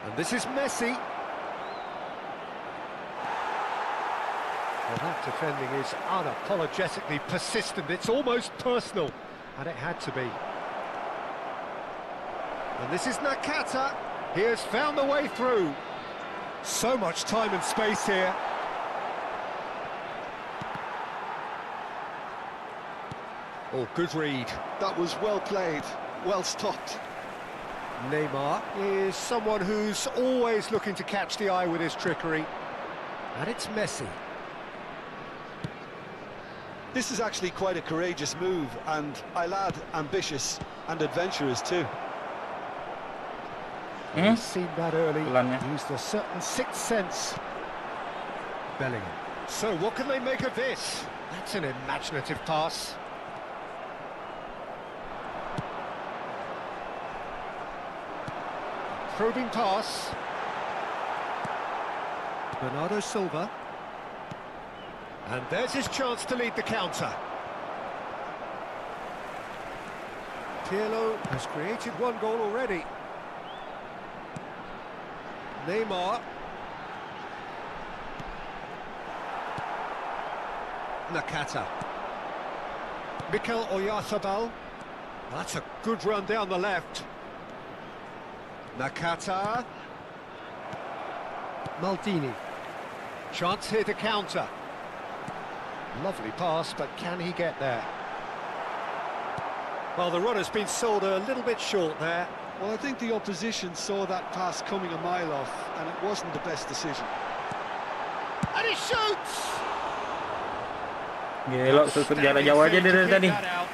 And this is Messi. Well, that defending is unapologetically persistent. It's almost personal, and it had to be. And this is Nakata. He has found a way through. So much time and space here. Oh, good read. That was well played, well stopped. Neymar is someone who's always looking to catch the eye with his trickery. And it's Messi. This is actually quite a courageous move, and I'll add ambitious and adventurous too. He's seen that early, Pelannya. used a certain sixth sense. Bellingham. So what can they make of this? That's an imaginative pass. Probing pass. Bernardo Silva. And there's his chance to lead the counter. Pirlo has created one goal already. Neymar. Nakata. Mikel Oyarzabal. That's a good run down the left. Nakata. Maldini. Chance here to counter. Lovely pass, but can he get there? Well, the runner's been sold a little bit short there. Well, I think the opposition saw that pass coming a mile off, and it wasn't the best decision. And he shoots! Gila, susut jarak jauh aja dia dari tadi. That out.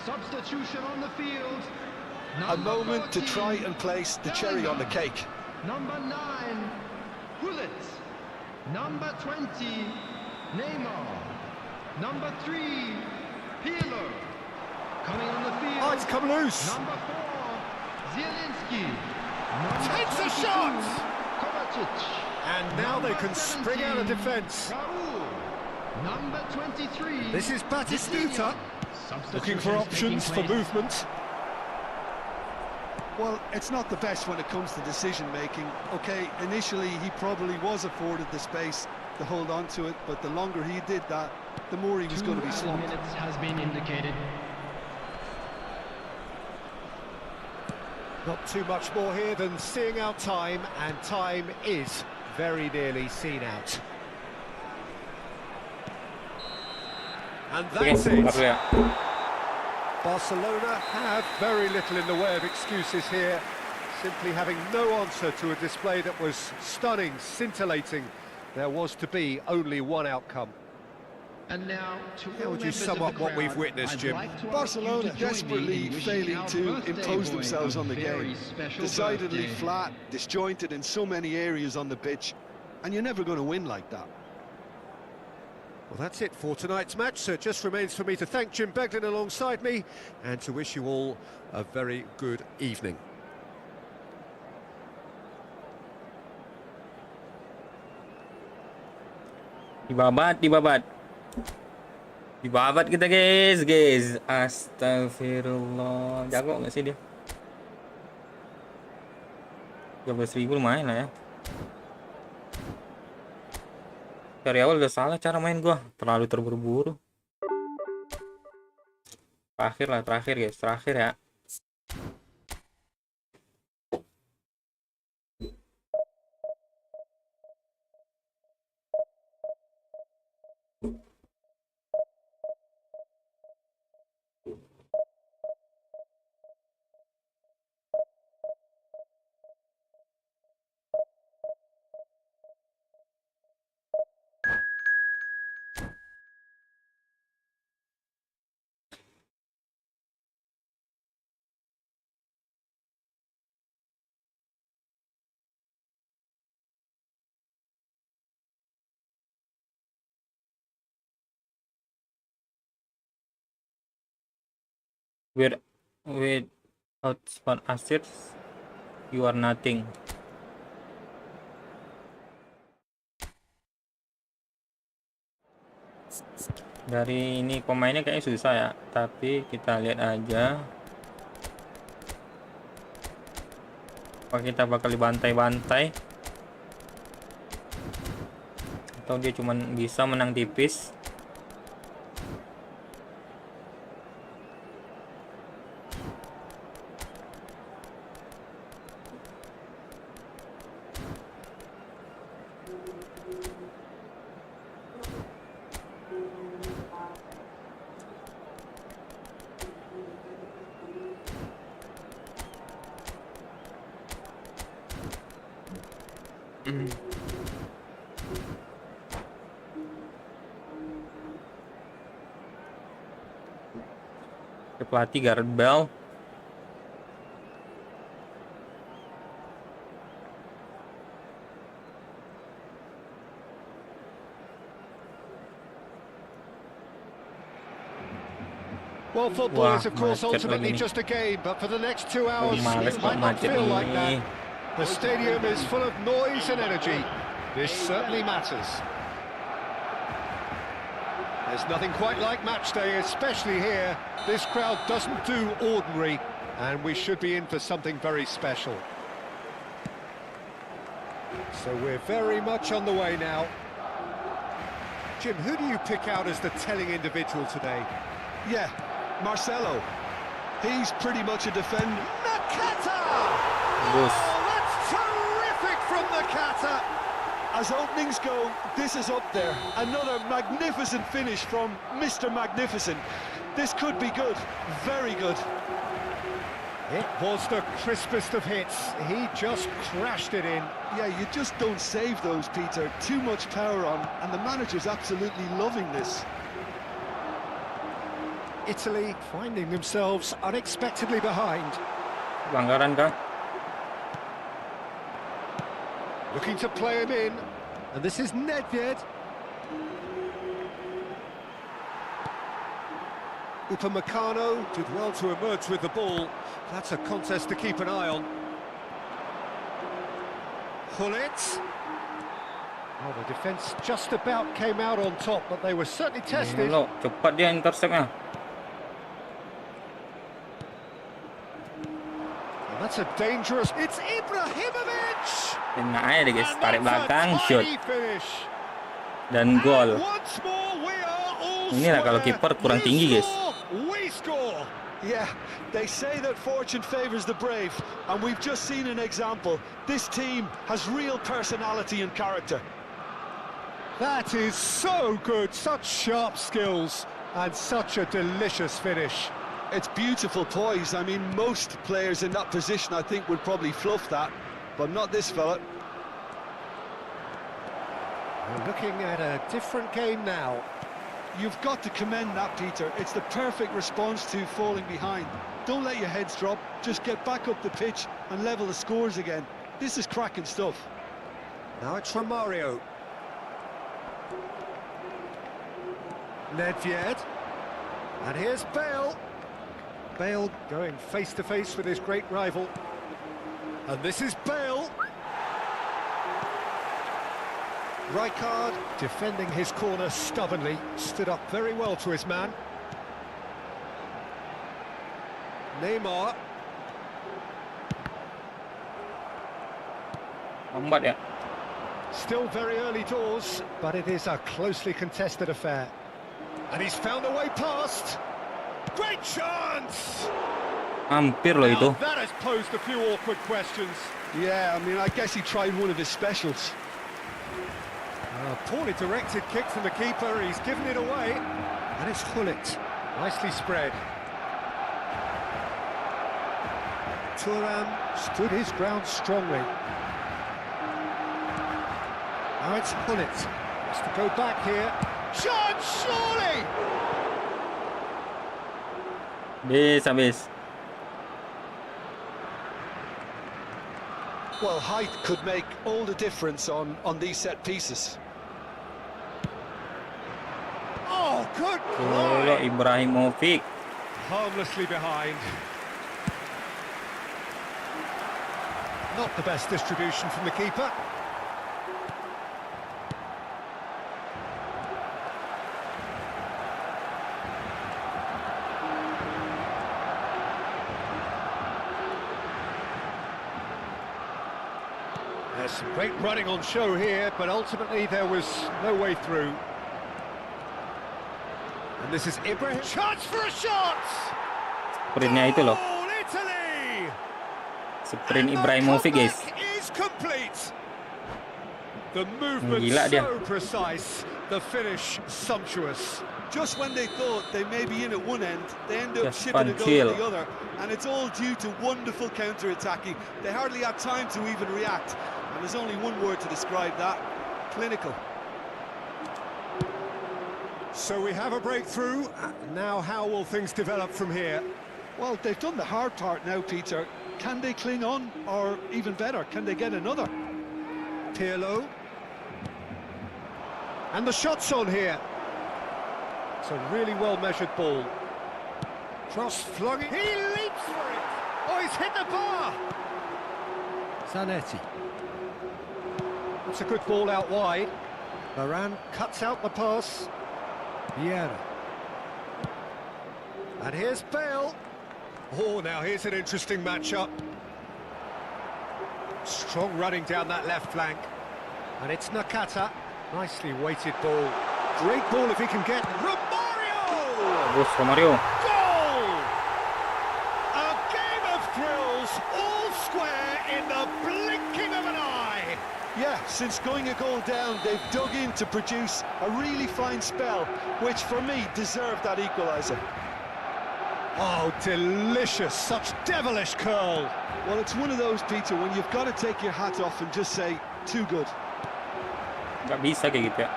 Substitution on the field. A Number moment to 14, try and place the cherry on the cake. Number 9, Hullet. Number 20, Neymar. Number 3, Pirlo. Coming on the field. Oh, it's come loose. Number 4, Zielinski. Takes a 22, shot. Kovacic. And now they Number can spring out of 17, defence. Raul. Number 23. This is Batistuta. Looking for options for movement. Well, it's not the best when it comes to decision-making. Okay, initially he probably was afforded the space to hold on to it, but the longer he did that, the more he was going to be slumped. 2 minutes has been indicated. Not too much more here than seeing out time, and time is very nearly seen out. And that's Oke, it. ya. Barcelona have very little in the way of excuses here, simply having no answer to a display that was stunning, scintillating. There was to be only one outcome. And now, to How all would you members sum of up the what we've crowd, witnessed, I'd Jim? like to ask you Barcelona to join me desperately in wishing failing our to birthday impose boy themselves a on the very game. special Decidedly birthday. flat, disjointed in so many areas on the pitch, and you're never going to win like that. Well, that's it for tonight's match, so it just remains for me to thank Jim Beglin alongside me and to wish you all a very good evening. Dibabat, dibabat. Dibabat kita guys. Astagfirullah. Jago nggak sih dia? 13.000 lumayan lah ya. Dari awal udah salah cara main gua, terlalu terburu-buru. Terakhir guys, terakhir ya. Wait, wait. Outspan assists, you are nothing. Dari ini pemainnya kayaknya susah ya, tapi kita lihat aja. Apa kita bakal dibantai-bantai, atau dia cuman bisa menang tipis. Pelatih Gareth Bale. Well, football is of course macet ultimately lagi nih. just a game, but for the next 2 hours Males it kok might not macet feel like ini. that. The stadium is full of noise and energy. This certainly matters. There's nothing quite like match day, especially here. This crowd doesn't do ordinary, and we should be in for something very special. So we're very much on the way now. Jim, who do you pick out as the telling individual today? Yeah, Marcelo. He's pretty much a defender. Nakata! Bagus. Oh, that's terrific from Nakata! As openings go, this is up there. Another magnificent finish from Mr. Magnificent. This could be good, very good. It was the crispest of hits. He just crashed it in. Yeah, you just don't save those, Peter. Too much power on, and the manager's absolutely loving this. Italy finding themselves unexpectedly behind. Pelanggaran kah? Looking to play him in. And this is Nedved. Upamecano did well to emerge with the ball. That's a contest to keep an eye on. Gullit. Oh, the defence just about came out on top, but they were certainly tested. Loh, cepat dia interceptnya. And that's a dangerous... It's Ibrahimovic! Enak aja deh guys, tarik And that's a belakang, shoot, tiny finish. dan gol. And once more we are all Inilah kalau square. kiper kurang You tinggi guys. score, we score. Yeah, they say that fortune favours the brave, and we've just seen an example. This team has real personality and character. That is so good, such sharp skills, and such a delicious finish. It's beautiful poise. I mean, most players in that position, I think, would probably fluff that, but not this fella. We're looking at a different game now. You've got to commend that, Peter. It's the perfect response to falling behind. Don't let your heads drop. Just get back up the pitch and level the scores again. This is cracking stuff. Now it's Romario. Nedved. And here's Bale. Bale going face-to-face with his great rival. And this is Bale. Rijkaard defending his corner stubbornly, stood up very well to his man. Neymar. Lambat ya. Still very early doors, but it is a closely contested affair. And he's found a way past. Great chance! Hampir loh itu. Now that has posed a few awkward questions. Yeah, I mean, I guess he tried one of his specials. A poorly directed kick from the keeper, he's given it away. And it's Gullit, nicely spread. Thuram stood his ground strongly. Now it's Gullit, has to go back here. Chance, surely! Habis. Well, height could make all the difference on these set pieces. Oh, good Loh, play! Ibrahimovic. Harmlessly behind. Not the best distribution from the keeper. There's some great running on show here, but ultimately there was no way through. And this is Ibrahim. Chance for a shot! Sprintnya itu loh. Goal, Italy! Sprint Ibrahimovic, guys. Is complete. The movement Gila dia. so precise, the finish sumptuous. Just when they thought they may be in at one end, they end up Just shipping a goal chill. at the other, and it's all due to wonderful counter-attacking. They hardly had time to even react, and there's only one word to describe that: clinical. So we have a breakthrough. Now how will things develop from here? Well, they've done the hard part now, Peter. Can they cling on, or even better, can they get another? Pirlo. And the shot's on here. It's a really well-measured ball. Cross flung it. He leaps for it. Oh, he's hit the bar. Zanetti. It's a good ball out wide. Varane cuts out the pass. Vieira. And here's Bale. Oh, now here's an interesting matchup. Strong running down that left flank. And it's Nakata. Nicely weighted ball. Great ball if he can get Romario! Bagus Romario. Goal! A game of thrills, all square in the blinking of an eye. Yeah, since going a goal down, they've dug in to produce a really fine spell, which for me deserved that equaliser. Oh, delicious, such devilish curl. Well, it's one of those, Peter, when you've got to take your hat off and just say, too good. Nggak bisa kayak gitu ya.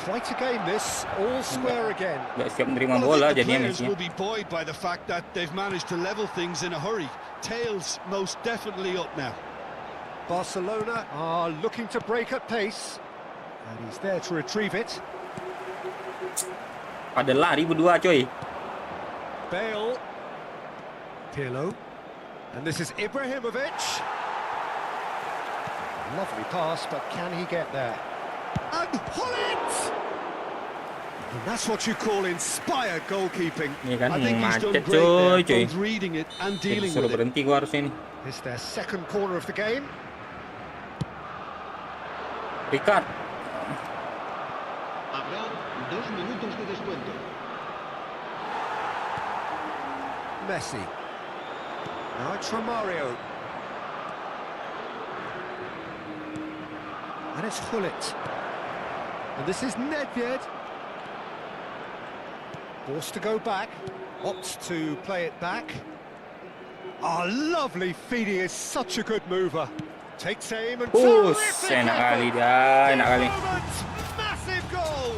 Quite a game this, all square again. Nggak siap menerima Well, I bola think the jadinya players Messi. will be buoyed by the fact that they've managed to level things in a hurry. Tails most definitely up now. Barcelona are looking to break at pace. And he's there to retrieve it. Pada lari berdua, coy. Bale. Pirlo. And this is Ibrahimovic. Lovely pass, but can he get there? And Hullet! And that's what you call inspired goalkeeping. Ini kan I think he's done macet, great coy, there, coy. both reading it and dealing Suruh with it. berhenti gua harusnya nih. It's their second corner of the game. Ricard. Habrá 2 minutos de descuento. Messi. Now it's Romario. And it's Hullet. And this is Nedved. Forced to go back. Opts to play it back. Oh, lovely feed. He is such a good mover. Takes aim and terrific Enak kali effort. dia, enak kali. Moment, massive goal.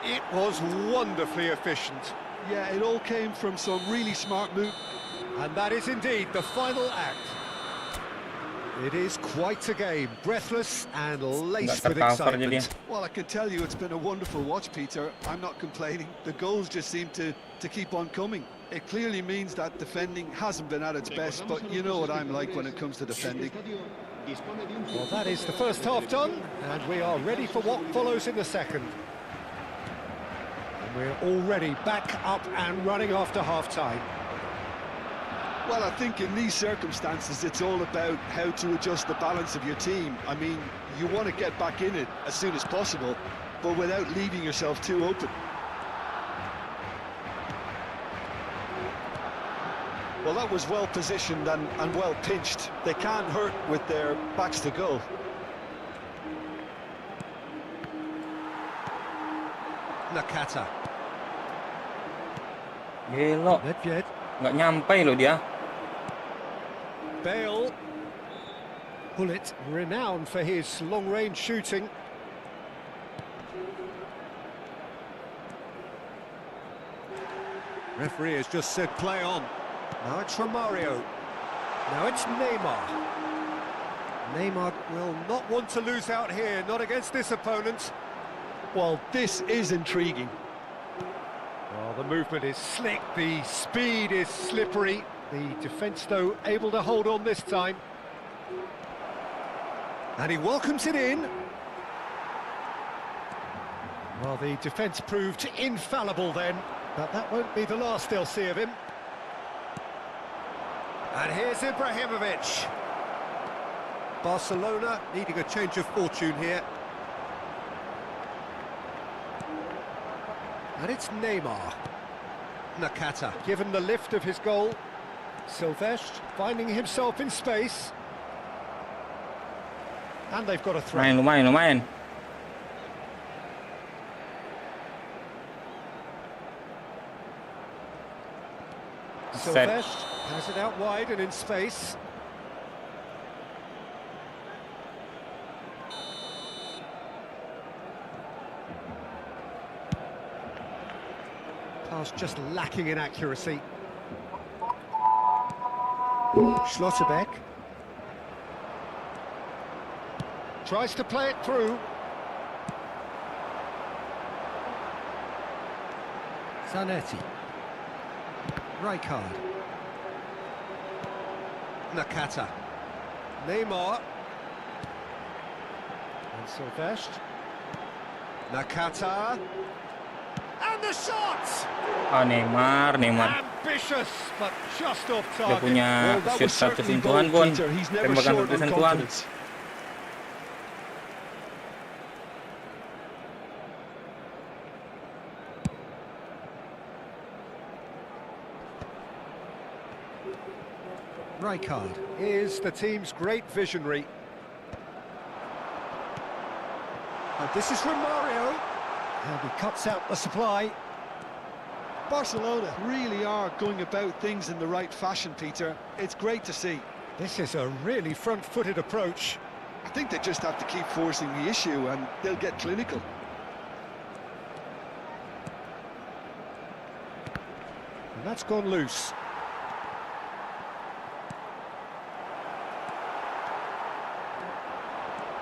It was wonderfully efficient. Yeah, it all came from some really smart move. And that is indeed the final act. It is quite a game, breathless and laced with tercover jadinya. excitement. Well, I can tell you it's been a wonderful watch, Peter. I'm not complaining. The goals just seem to keep on coming. It clearly means that defending hasn't been at its best, but you know what I'm like when it comes to defending. Well, that is the first half done, and we are ready for what follows in the second. And we're already back up and running after half-time. Well, I think in these circumstances, it's all about how to adjust the balance of your team. I mean, you want to get back in it as soon as possible, but without leaving yourself too open. Well, that was well positioned and well pinched. They can't hurt with their backs to goal. Nakata. Gelo. Nedved. Nggak nyampe loh dia. Bale. Hullet, renowned for his long-range shooting. Referee has just said play on. Now it's Romario. Now it's Neymar. Neymar will not want to lose out here, not against this opponent. Well, this is intriguing. Well, the movement is slick, the speed is slippery, The defence, though, able to hold on this time. And he welcomes it in. Well, the defence proved infallible then, but that won't be the last they'll see of him. And here's Ibrahimovic. Barcelona needing a change of fortune here. And it's Neymar. Nakata given the lift of his goal. Silvestre finding himself in space. And they've got a throw. Lumayan. Silvestre has it out wide and in space. Pass just lacking in accuracy. Schlotterbeck tries to play it through. Zanetti. Rijkaard. Nakata. Neymar. And Silvestre. Nakata. And the shot! Neymar. Ambitious, but just off Dia target. punya Well, that shoot was satu certainly sentuhan bold, pun. Peter. He's never Tembakan short satu on sentuhan. confidence. Rijkaard is the team's great visionary. And this is from Mario. And he cuts out the supply. Barcelona really are going about things in the right fashion, Peter. It's great to see. This is a really front-footed approach. I think they just have to keep forcing the issue and they'll get clinical. And that's gone loose.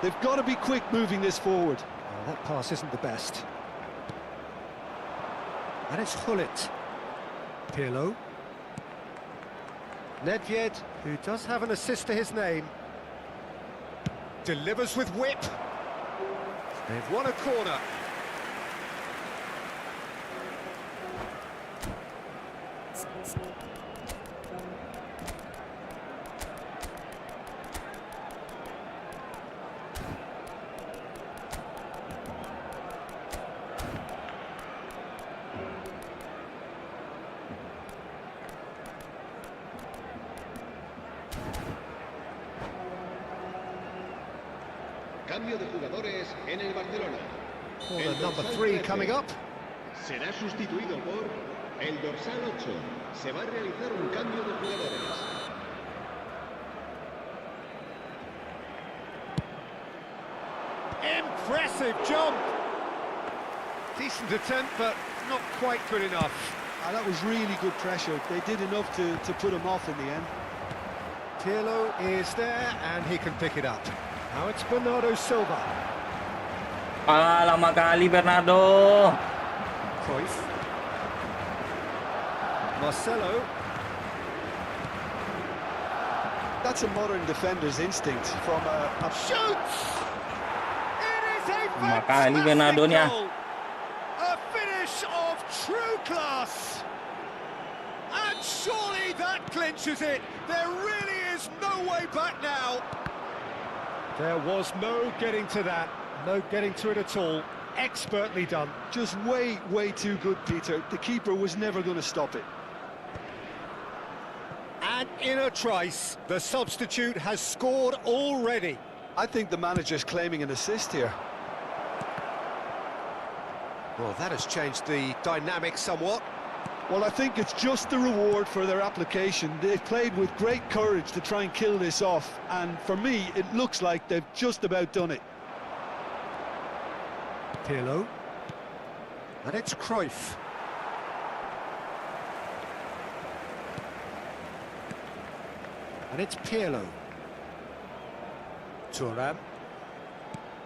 They've got to be quick moving this forward. Well, that pass isn't the best. And it's Hullet. Pirlo. Nedved, who does have an assist to his name. Delivers with whip. They've won a corner. Cambio de jugadores en el Barcelona. Corner El number dorsal 3 13 coming up. será sustituido por el dorsal 8. Se va a realizar un cambio de jugadores. Impressive jump. Decent attempt, but not quite good enough. That was really good pressure. They did enough to put him off in the end. Pirlo is there, and he can pick it up. Now it's Bernardo Silva. Lama kali Bernardo. Cruyff. Marcelo. That's a modern defender's instinct from a Shoots! It is a Lama kali Bernardo fantastic nya. goal. A finish of true class. And surely that clinches it. There really is no way back now. There was no getting to that. No getting to it at all. Expertly done. just way too good, Peter. The keeper was never going to stop it. And in a trice, the substitute has scored already. I think the manager's claiming an assist here. Well, that has changed the dynamic somewhat. Well, I think it's just the reward for their application. They've played with great courage to try and kill this off, and for me, it looks like they've just about done it. Pirlo. And it's Cruyff. And it's Pirlo. Thuram.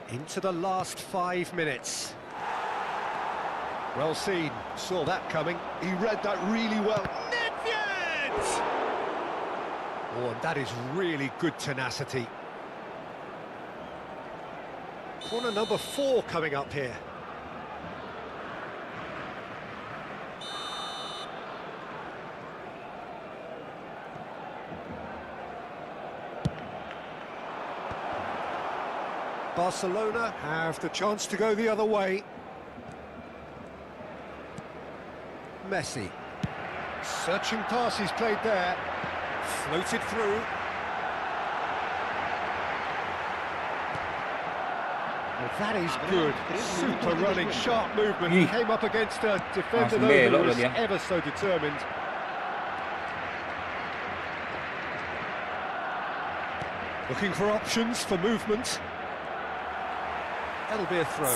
Into the last 5 minutes. Well seen, saw that coming. He read that really well. Nedved! Oh, and that is really good tenacity. Corner number 4 coming up here. Barcelona have the chance to go the other way. Messi. Searching pass he's played there. Floated through. Well, that is good. Super running, sharp movement. He came up against a defender though who was ever so determined. Looking for options for movement. That'll be a throw.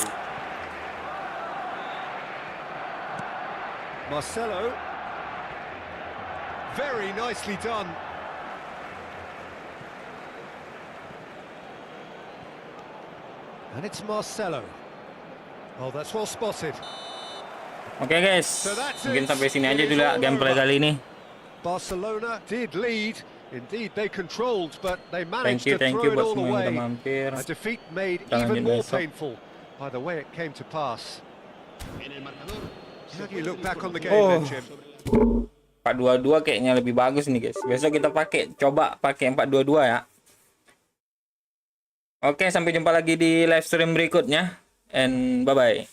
Marcelo. Very nicely done. And it's Marcelo. Oh, that's well spotted. Oke guys, mungkin sampai sini aja dulu ya gameplay kali ini. Barcelona did lead. Indeed, they controlled, but they managed to thank throw you it buat all semua yang away. udah mampir. A defeat made Kita lanjut even more besok. painful by the way it came to pass. En el marcador. How do you look back on the game then, Jim? 4-2-2 kayaknya lebih bagus nih guys. Besok kita coba pakai 4-2-2 ya. Oke, sampai jumpa lagi di live stream berikutnya. And bye-bye.